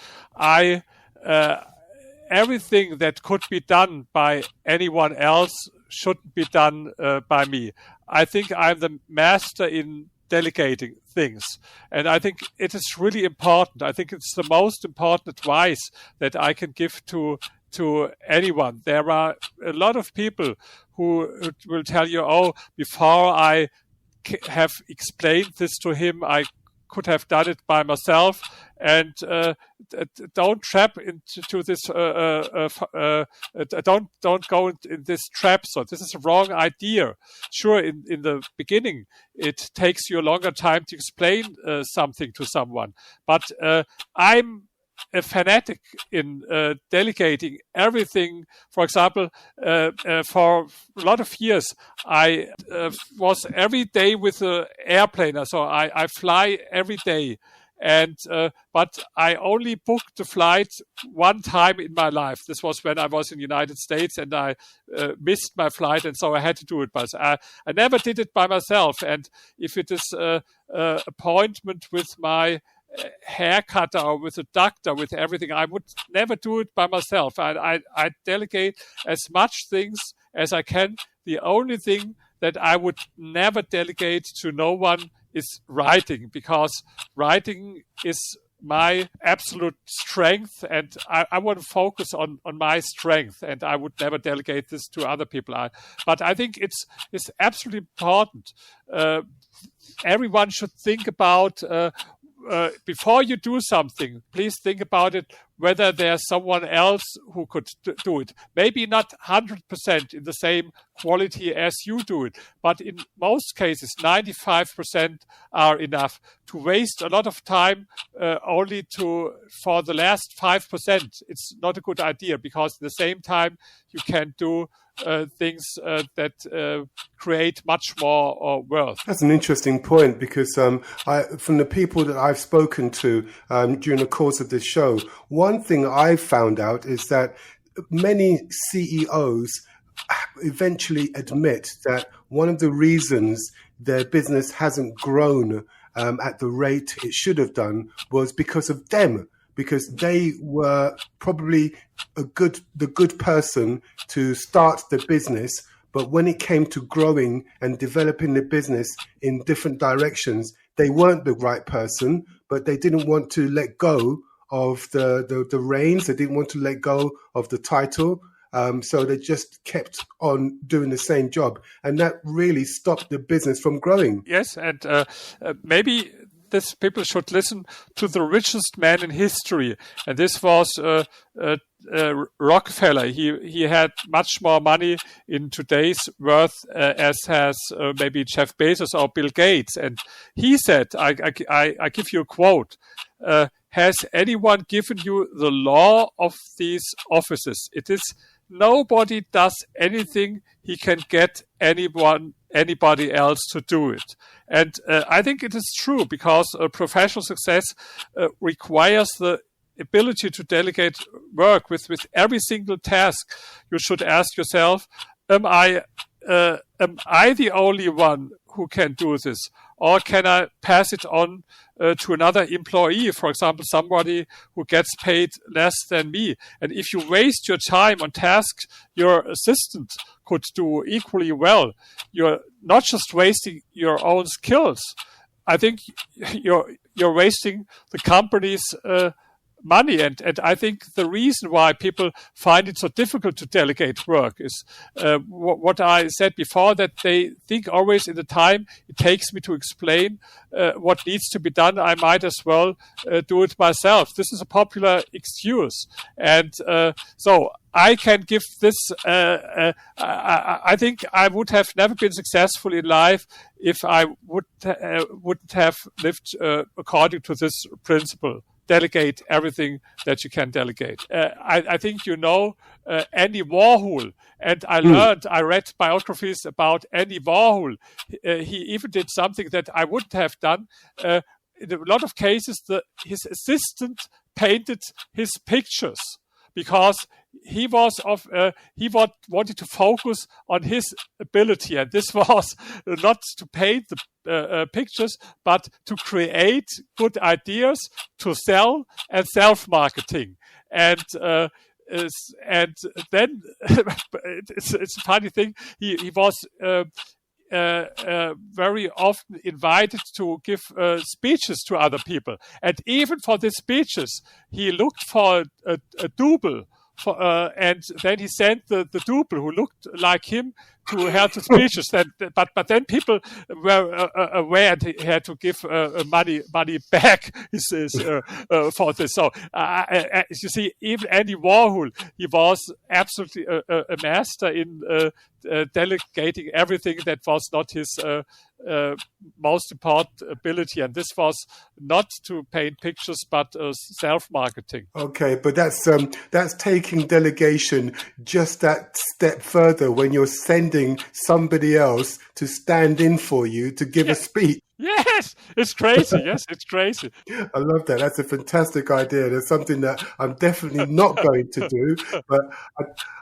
Everything that could be done by anyone else shouldn't be done by me. I think I'm the master in delegating things. And I think it is really important. I think it's the most important advice that I can give to anyone. There are a lot of people who will tell you, before I have explained this to him, I could have done it by myself. And don't trap into this. Don't go in this trap. So this is a wrong idea. Sure, in the beginning, it takes you a longer time to explain something to someone. But I'm a fanatic in delegating everything. For example, for a lot of years, I was every day with an airplane. So I fly every day. And but I only booked the flight one time in my life. This was when I was in the United States, and I missed my flight, and so I had to do it. But I never did it by myself. And if it is an appointment with my haircutter or with a doctor, with everything, I would never do it by myself. I delegate as much things as I can. The only thing that I would never delegate to no one is writing, because writing is my absolute strength, and I want to focus on my strength, and I would never delegate this to other people. But I think it's absolutely important. Everyone should think about before you do something, please think about it, whether there's someone else who could do it. Maybe not 100% in the same quality as you do it, but in most cases, 95% are enough. To waste a lot of time only for the last 5%, it's not a good idea, because at the same time, you can do things that create much more wealth. That's an interesting point, because from the people that I've spoken to during the course of this show, one thing I've found out is that many CEOs eventually admit that one of the reasons their business hasn't grown at the rate it should have done was because of them. Because they were probably the good person to start the business, but when it came to growing and developing the business in different directions, they weren't the right person, but they didn't want to let go of the reins. They didn't want to let go of the title. So they just kept on doing the same job, and that really stopped the business from growing. Yes, and maybe people should listen to the richest man in history, and this was Rockefeller. He had much more money in today's worth as has maybe Jeff Bezos or Bill Gates. And he said, I give you a quote, has anyone given you the law of these offices? It is nobody does anything he can get anybody else to do it. And I think it is true, because professional success requires the ability to delegate work with every single task. You should ask yourself, am I the only one who can do this? Or can I pass it on to another employee, for example, somebody who gets paid less than me? And if you waste your time on tasks your assistant could do equally well, you're not just wasting your own skills. I think you're wasting the company's money. And I think the reason why people find it so difficult to delegate work is what I said before, that they think always in the time it takes me to explain what needs to be done, I might as well do it myself. This is a popular excuse. And so I can give this, I think I would have never been successful in life if I wouldn't have lived according to this principle. Delegate everything that you can delegate. I think you know Andy Warhol, and I read biographies about Andy Warhol. He even did something that I wouldn't have done. In a lot of cases, his assistant painted his pictures, because he wanted to focus on his ability, and this was not to paint the pictures, but to create good ideas to sell and self-marketing. And then it's a funny thing. He was very often invited to give speeches to other people, and even for these speeches, he looked for a double. And then he sent the double who looked like him to have the speeches. But then people were aware, and he had to give money back for this. So you see, even Andy Warhol, he was absolutely a master in delegating everything that was not his most important ability, and this was not to paint pictures but self-marketing. Okay, but that's taking delegation just that step further, when you're sending somebody else to stand in for you to give a speech. Yes, it's crazy. Yes, it's crazy. I love that. That's a fantastic idea. That's something that I'm definitely not going to do. But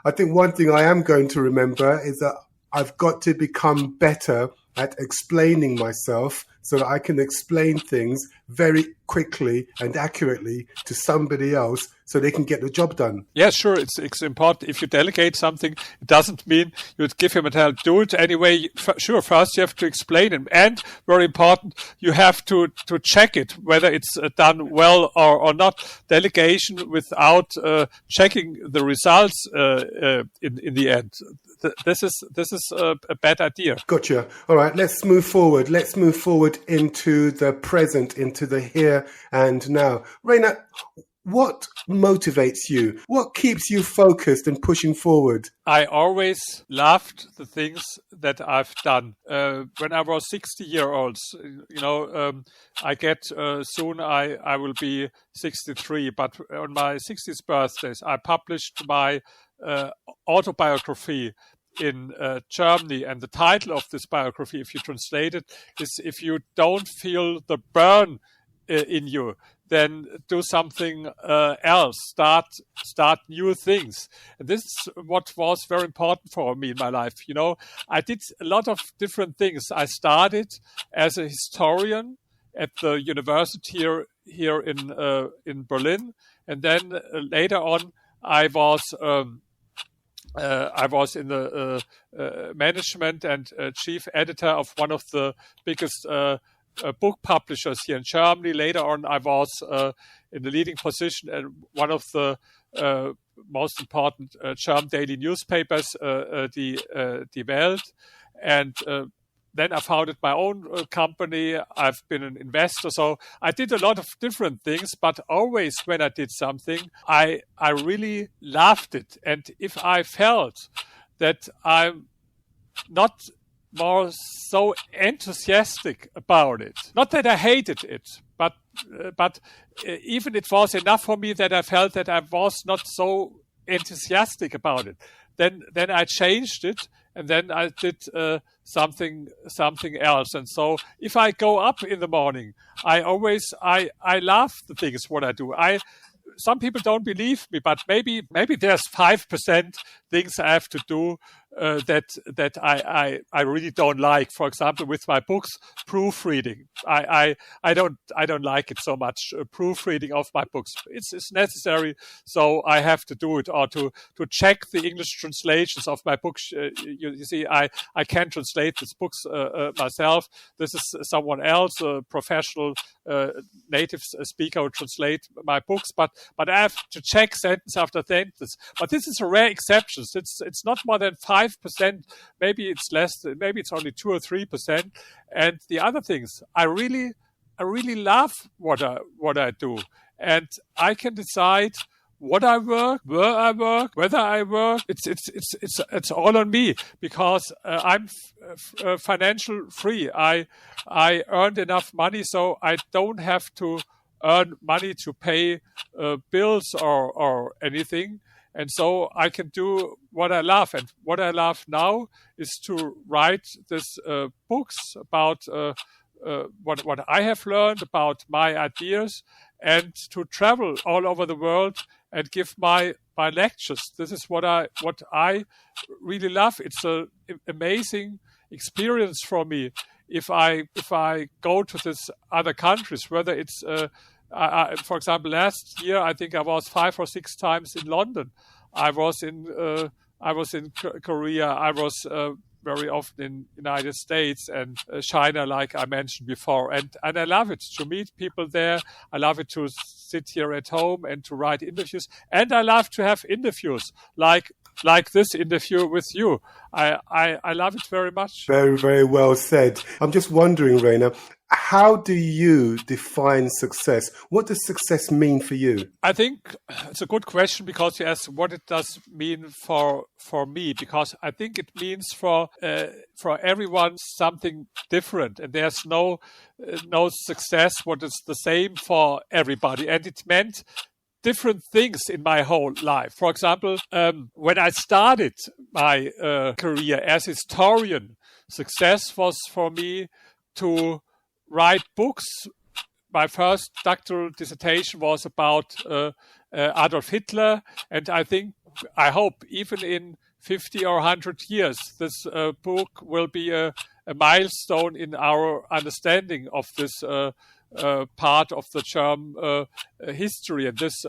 I think one thing I am going to remember is that I've got to become better at explaining myself so that I can explain things very quickly and accurately to somebody else so they can get the job done. Yeah, sure. It's important. If you delegate something, it doesn't mean you would give him a tell. Do it anyway. Sure, first you have to explain it. And very important, you have to check it, whether it's done well or not. Delegation without checking the results in the end. This is a bad idea. Gotcha. All right, let's move forward. Let's move forward into the present, into the here and now. Raina, what motivates you? What keeps you focused and pushing forward? I always loved the things that I've done. When I was 60-year-old, I get soon I will be 63. But on my 60th birthday, I published my autobiography in Germany, and the title of this biography, if you translate it, is "If you don't feel the burn in you, then do something else. Start new things." And this is what was very important for me in my life. I did a lot of different things. I started as a historian at the university here in Berlin, and then later on I was in the management and chief editor of one of the biggest book publishers here in Germany. Later on, I was in the leading position at one of the most important German daily newspapers, Die Welt. And then I founded my own company. I've been an investor. So I did a lot of different things, but always when I did something, I really loved it. And if I felt that I'm not more so enthusiastic about it, not that I hated it, but even it was enough for me that I felt that I was not so enthusiastic about it, then I changed it. And then I did something else. And so if I go up in the morning, I love the things what I do. Some people don't believe me, but maybe there's 5% things I have to do that I really don't like. For example, with my books, proofreading. I don't like it so much. Proofreading of my books. It's necessary, so I have to do it, or to check the English translations of my books. You see, I can't translate these books myself. This is someone else, a professional native speaker, who translate my books. But I have to check sentence after sentence. But this is a rare exception. It's not more than 5%. Maybe it's less. Maybe it's only 2 or 3%. And the other things, I really love what I do, and I can decide what I work, where I work, whether I work. It's all on me, because I'm financial free. I earned enough money, so I don't have to earn money to pay bills or anything. And so I can do what I love. And what I love now is to write these books about what I have learned, about my ideas, and to travel all over the world and give my lectures. This is what I really love. It's an amazing experience for me if I go to these other countries, whether it's for example, last year I think I was 5 or 6 times in London. I was in Korea. I was very often in United States and China, like I mentioned before. And I love it to meet people there. I love it to sit here at home and to write interviews. And I love to have interviews like this interview with you. I love it very much. Very, very well said. I'm just wondering, Raina, how do you define success? What does success mean for you? I think it's a good question, because you asked what it does mean for me, because I think it means for everyone something different, and there's no success what is the same for everybody, and it meant different things in my whole life. For example, when I started my career as historian, success was for me to write books. My first doctoral dissertation was about Adolf Hitler, and I hope even in 50 or 100 years, this book will be a milestone in our understanding of this part of the German history, and this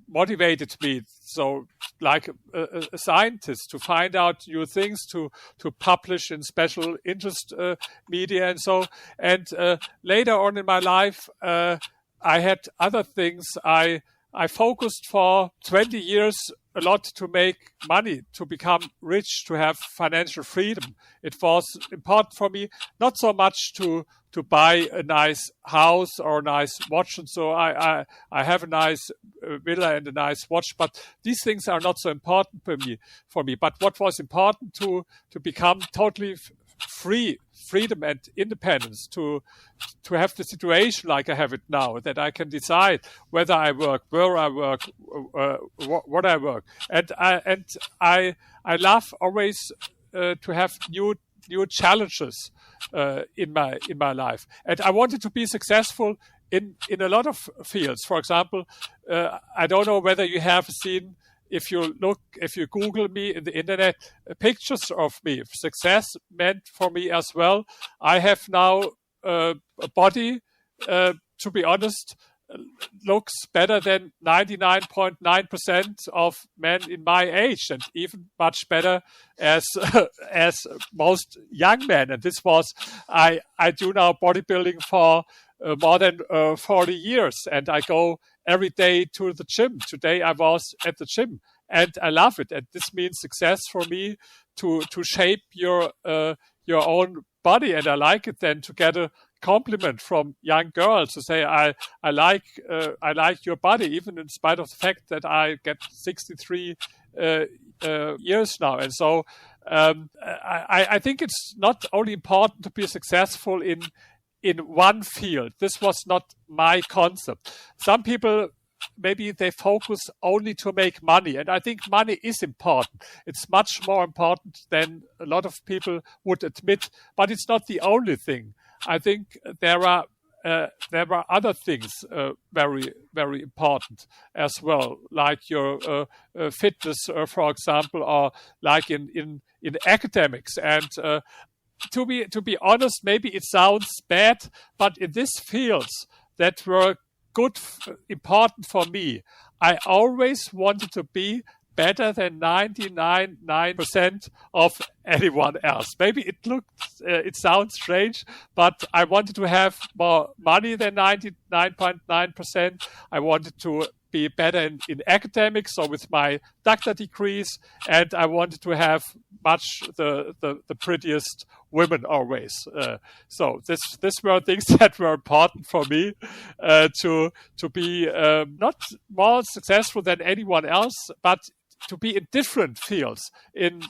motivated me. So, like a scientist, to find out new things, to publish in special interest media, and so. And later on in my life, I had other things. I focused for 20 years a lot to make money, to become rich, to have financial freedom. It was important for me, not so much to buy a nice house or a nice watch. And so I have a nice villa and a nice watch, but these things are not so important for me. But what was important to become totally freedom and independence, to have the situation like I have it now, that I can decide whether I work, where I work, what I work, and I love always to have new challenges in my life, and I wanted to be successful in a lot of fields. For example, I don't know whether you have seen. If you Google me in the internet, pictures of me, success meant for me as well. I have now a body, to be honest, looks better than 99.9% of men in my age, and even much better as most young men. And this was, I do now bodybuilding for more than 40 years, and I go every day to the gym. Today I was at the gym, and I love it. And this means success for me to shape your own body, and I like it then to get a compliment from young girls to say I like your body, even in spite of the fact that I get 63 years now. And so I think it's not only important to be successful in one field. This was not my concept. Some people, maybe they focus only to make money, and I think money is important. It's much more important than a lot of people would admit, but it's not the only thing. I think there are other things very, very important as well, like your fitness, for example, or like in academics. And to be honest, maybe it sounds bad, but in these fields that were important for me, I always wanted to be better than 99.9% of anyone else. Maybe it sounds strange, but I wanted to have more money than 99.9%. I wanted to be better in academics, so with my doctor degrees, and I wanted to have much the prettiest women always. So this were things that were important for me to be not more successful than anyone else, but to be in different fields in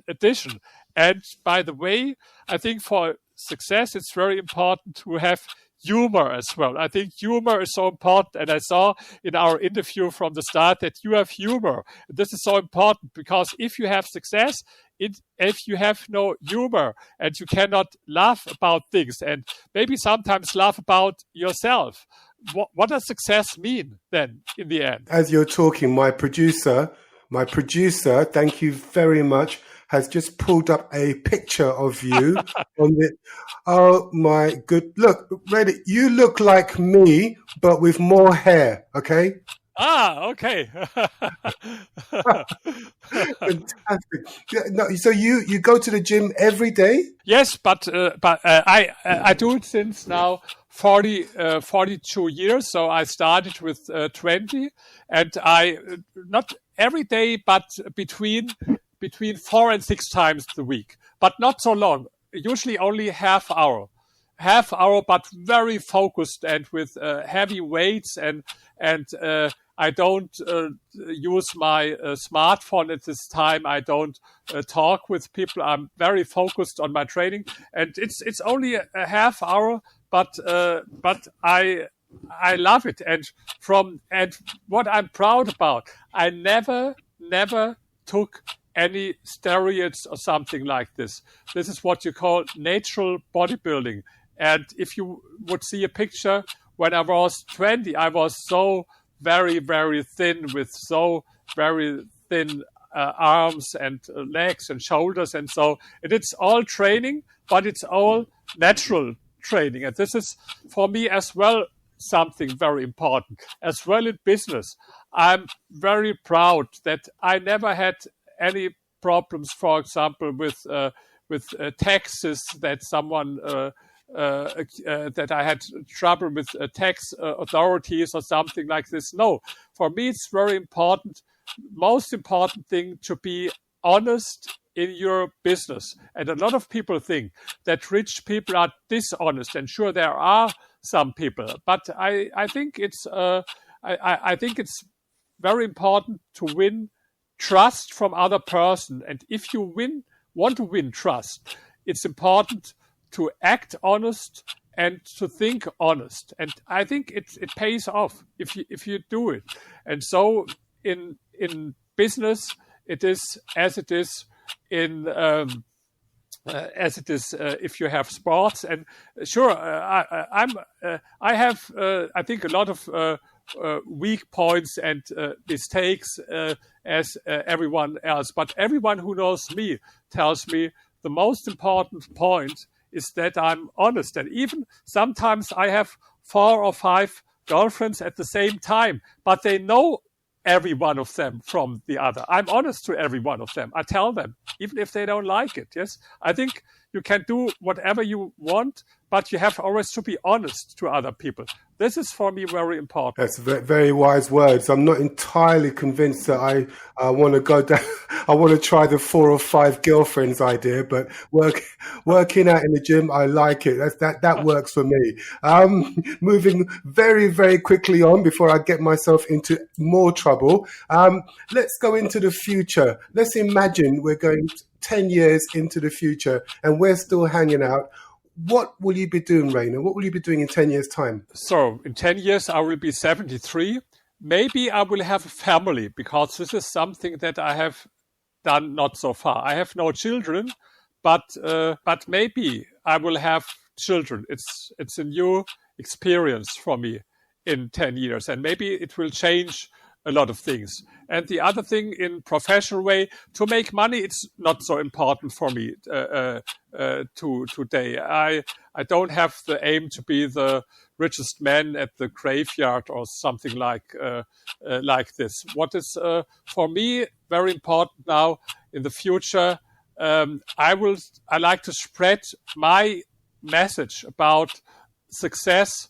addition. And by the way, I think for success it's very important to have humor as well. I think humor is so important, and I saw in our interview from the start that you have humor. This is so important, because if you have success, if you have no humor and you cannot laugh about things and maybe sometimes laugh about yourself, what does success mean then in the end? As you're talking, my producer, thank you very much, has just pulled up a picture of you on it. Oh my good, look, Reddy, you look like me, but with more hair, okay? Okay. Fantastic. No, so you go to the gym every day? Yes, but I do it since now 42 years. So I started with 20, and I not every day, but between 4 and 6 times a week, but not so long. Usually only half hour, but very focused and with heavy weights, and I don't use my smartphone at this time. I don't talk with people. I'm very focused on my training, and it's only a half hour, but I love it. And what I'm proud about, I never took any steroids or something like this. This is what you call natural bodybuilding. And if you would see a picture when I was 20, I was so very, very thin, with so very thin arms and legs and shoulders. And so it's all training, but it's all natural training. And this is, for me as well, something very important. As well in business, I'm very proud that I never had any problems, for example, with taxes, that someone that I had trouble with tax authorities or something like this. No, for me it's very important, most important thing, to be honest in your business. And a lot of people think that rich people are dishonest, and sure there are some people, but I think it's I think it's very important to win trust from other person. And if you want to win trust, it's important to act honest and to think honest. And I think it pays off if you do it. And so in business, it is as it is in if you have sports. And sure, I have I think a lot of weak points and mistakes as everyone else. But everyone who knows me tells me the most important point is that I'm honest. And even sometimes I have 4 or 5 girlfriends at the same time, but they know every one of them from the other. I'm honest to every one of them. I tell them, even if they don't like it. Yes, I think you can do whatever you want, but you have always to be honest to other people. This is for me very important. That's very wise words. I'm not entirely convinced that I want to go down. I want to try the 4 or 5 girlfriends idea, but working out in the gym, I like it. That works for me. Moving very, very quickly on before I get myself into more trouble. Let's go into the future. Let's imagine we're going 10 years into the future and we're still hanging out. What will you be doing, Rainer? What will you be doing in 10 years' time? So in 10 years, I will be 73. Maybe I will have a family, because this is something that I have done not so far. I have no children, but maybe I will have children. It's a new experience for me in 10 years, and maybe it will change a lot of things. And the other thing, in professional way, to make money, it's not so important for me today. I don't have the aim to be the richest man at the graveyard or something like this. What is for me very important now in the future, I like to spread my message about success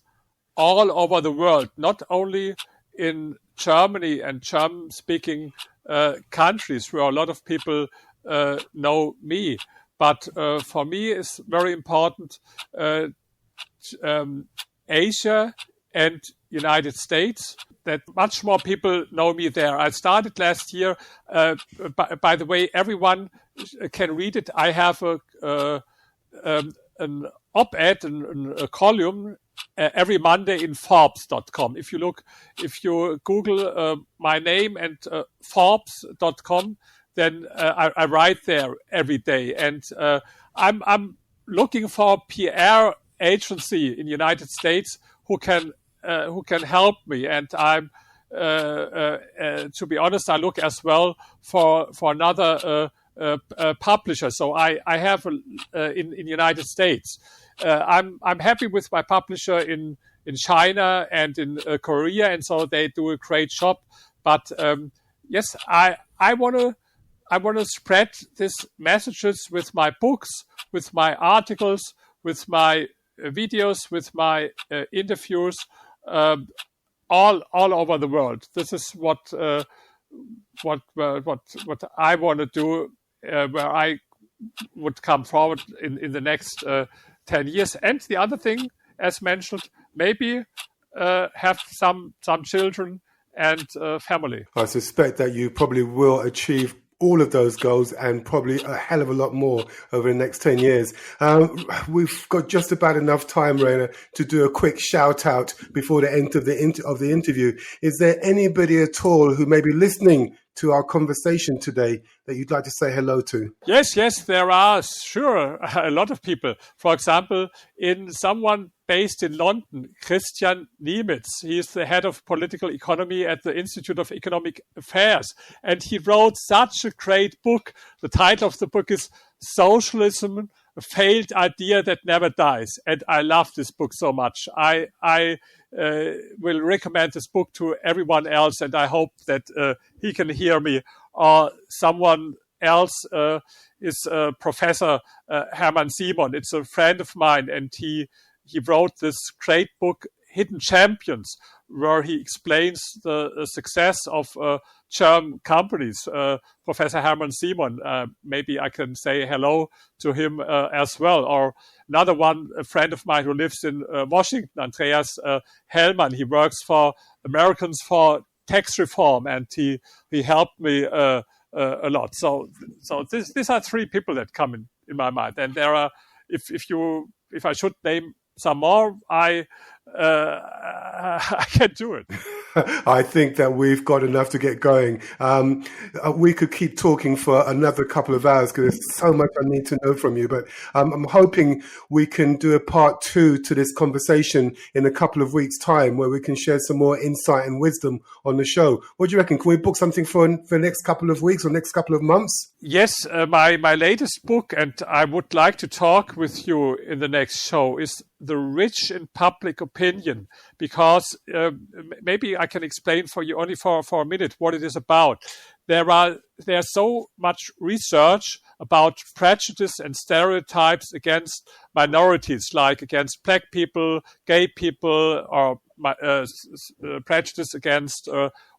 all over the world, not only in Germany and German-speaking countries where a lot of people know me. But for me, it's very important Asia and United States, that much more people know me there. I started last year. By the way, everyone can read it. I have an op-ed, a column every Monday in Forbes.com. If you Google my name and Forbes.com, then I write there every day. And I'm looking for a PR agency in the United States who can help me. And I'm to be honest, I look as well for another publisher. So I have in the United States. I'm happy with my publisher in China and in Korea, and so they do a great job. But yes, I want to spread these messages with my books, with my articles, with my videos, with my interviews, all over the world. This is what I want to do, where I would come forward in the next 10 years. And the other thing, as mentioned, maybe have some children and family. I suspect that you probably will achieve all of those goals and probably a hell of a lot more over the next 10 years. We've got just about enough time, Rainer, to do a quick shout out before the end of the interview. Is there anybody at all who may be listening to our conversation today that you'd like to say hello to? Yes, there are, sure, a lot of people. For example, someone based in London, Christian Niemitz. He is the head of political economy at the Institute of Economic Affairs. And he wrote such a great book. The title of the book is Socialism, a failed idea that never dies. And I love this book so much. I will recommend this book to everyone else, and I hope that he can hear me. Or someone else is Professor Hermann Simon. It's a friend of mine, and he wrote this great book, Hidden Champions, where he explains the success of German companies. Professor Hermann Simon, maybe I can say hello to him as well. Or another one, a friend of mine who lives in Washington, Andreas Hellman. He works for Americans for Tax Reform, and he helped me a lot. So these are three people that come in my mind. And there are, if I should name some more, I can do it. I think that we've got enough to get going. We could keep talking for another couple of hours because there's so much I need to know from you. But I'm hoping we can do a part 2 to this conversation in a couple of weeks' time, where we can share some more insight and wisdom on the show. What do you reckon? Can we book something for the next couple of weeks or next couple of months? Yes, my latest book, and I would like to talk with you in the next show, is The Rich in Public Opinion, because maybe I can explain for you only for a minute what it is about. There's so much research about prejudice and stereotypes against minorities, like against black people, gay people, or prejudice against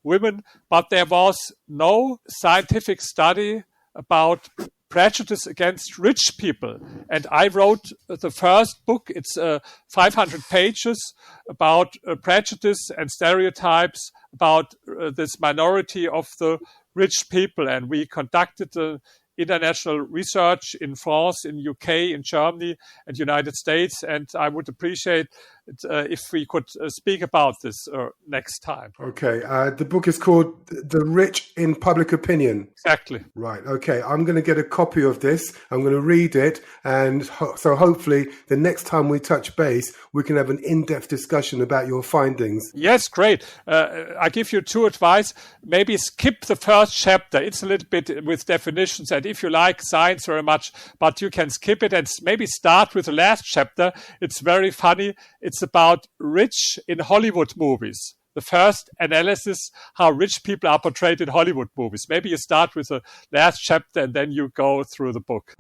women, but there was no scientific study about prejudice against rich people. And I wrote the first book. It's 500 pages about prejudice and stereotypes about this minority of the rich people. And we conducted international research in France, in UK, in Germany, and United States. And I would appreciate it if we could speak about this next time. Okay. The book is called The Rich in Public Opinion. Exactly. Right. Okay. I'm going to get a copy of this. I'm going to read it. And so hopefully the next time we touch base, we can have an in-depth discussion about your findings. Yes, great. I give you 2 advice. Maybe skip the first chapter. It's a little bit with definitions, and if you like science very much, but you can skip it and maybe start with the last chapter. It's very funny. It's about rich in Hollywood movies. The first analysis, how rich people are portrayed in Hollywood movies. Maybe you start with the last chapter and then you go through the book.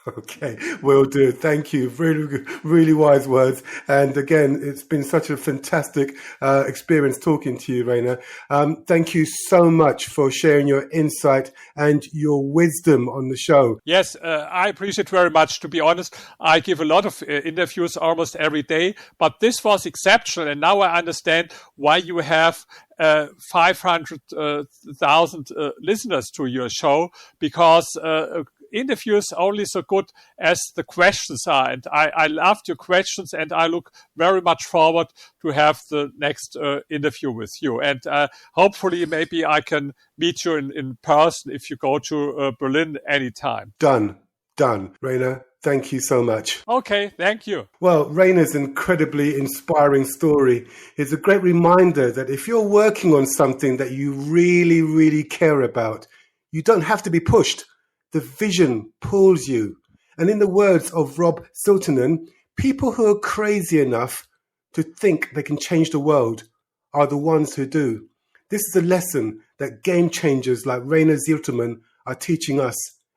Okay, will do. Thank you. Really, really wise words. And again, it's been such a fantastic experience talking to you, Rainer. Thank you so much for sharing your insight and your wisdom on the show. Yes, I appreciate very much. To be honest, I give a lot of interviews almost every day, but this was exceptional. And now I understand why you have 500,000 listeners to your show, because interviews only so good as the questions are. And I loved your questions, and I look very much forward to have the next interview with you. And hopefully maybe I can meet you in person if you go to Berlin anytime. Done. Rainer, thank you so much. Okay, thank you. Well, Rainer's incredibly inspiring story is a great reminder that if you're working on something that you really, really care about, you don't have to be pushed. The vision pulls you. And in the words of Rob Zitelmann, people who are crazy enough to think they can change the world are the ones who do. This is a lesson that game changers like Rainer Zitelmann are teaching us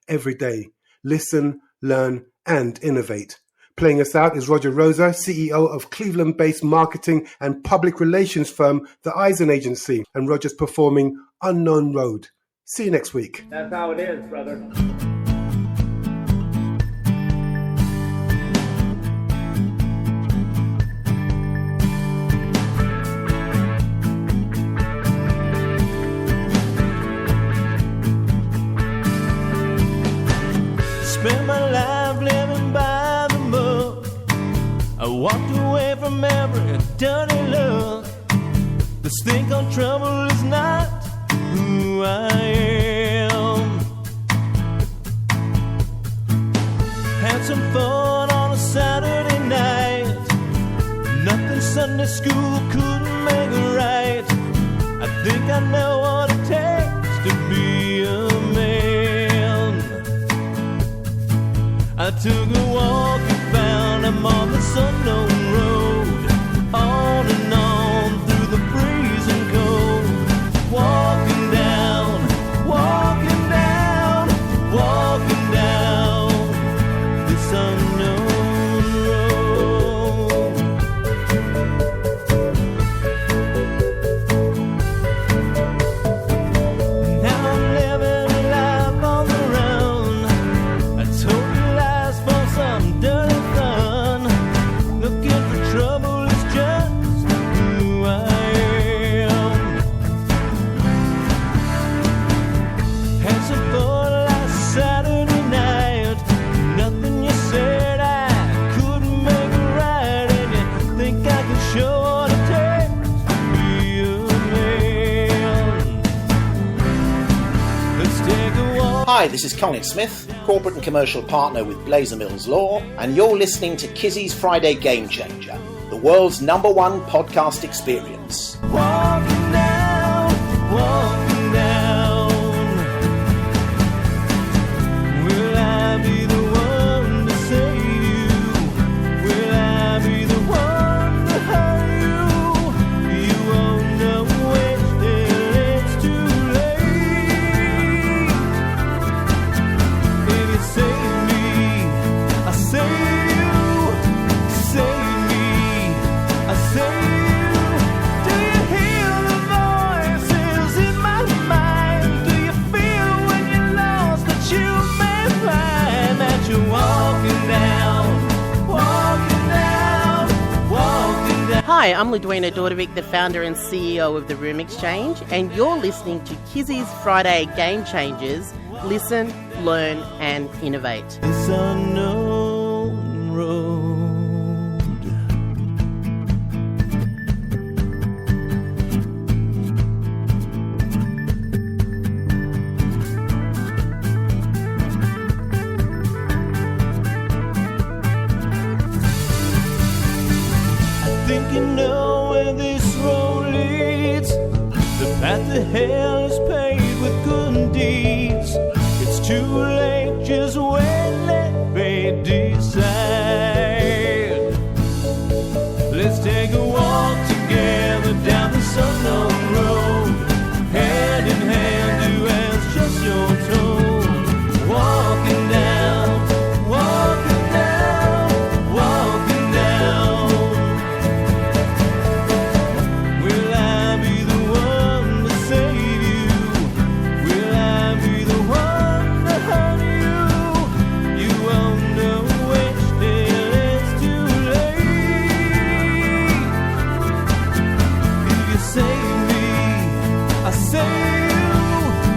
every day. Listen, learn, and innovate. Playing us out is Rodger Roeser, CEO of Cleveland-based marketing and public relations firm, the Eisen Agency, and Rodger's performing Unknown Road. See you next week. That's how it is, brother. Spent my life living by the book. I walked away from every dirty look. The stink on trouble is not who I am. Had some fun on a Saturday night. Nothing Sunday school couldn't make it right. I think I know what it takes to be a man. I took a walk Hi, this is Colin Smith, corporate and commercial partner with Blazer Mills Law, and you're listening to Kizzy's Friday Game Changer, the world's #1 podcast experience. Walking down. Will I be the one to save you? Will I be the one to hurt you? You won't know when it's too late. If you save me, I save you. Save me, I save you. Do you hear the voices in my mind? Do you feel when you're lost that you may find that you're walking down, walking down, walking down? Hi, I'm Ludwina Dordovic, the founder and CEO of the Room Exchange, and you're listening to Kizzy's Friday Game Changers. Listen, learn, and innovate. This unknown road. I think you know where this road leads. The path to hell is paved with good deeds. It's too late, just wait, let me decide. Let's take a walk together down this unknown road. Hand in hand, do as just you're told. Walking down, walking down, walking down. Will I be the one to save you? Will I be the one to hurt you? You won't know which till it's too late. If you save me, I save you.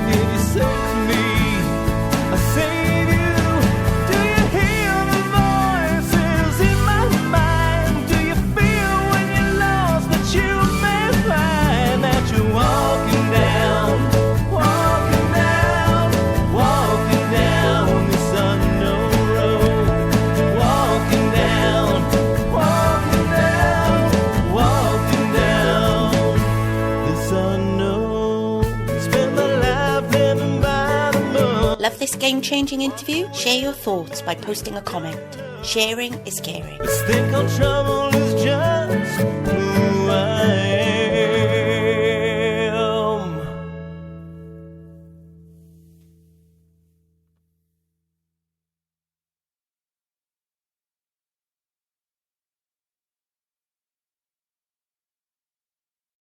If you save me, I save you. Do you hear the voices in my mind? Do you feel when you're lost that you may find that you're walking down, walking down, walking down this unknown road? Walking down, walking down, walking down this unknown. Spend my life living by the moon. Love this game-changing interview? Share your thoughts by posting a comment. Sharing is caring. Think our trouble is just who I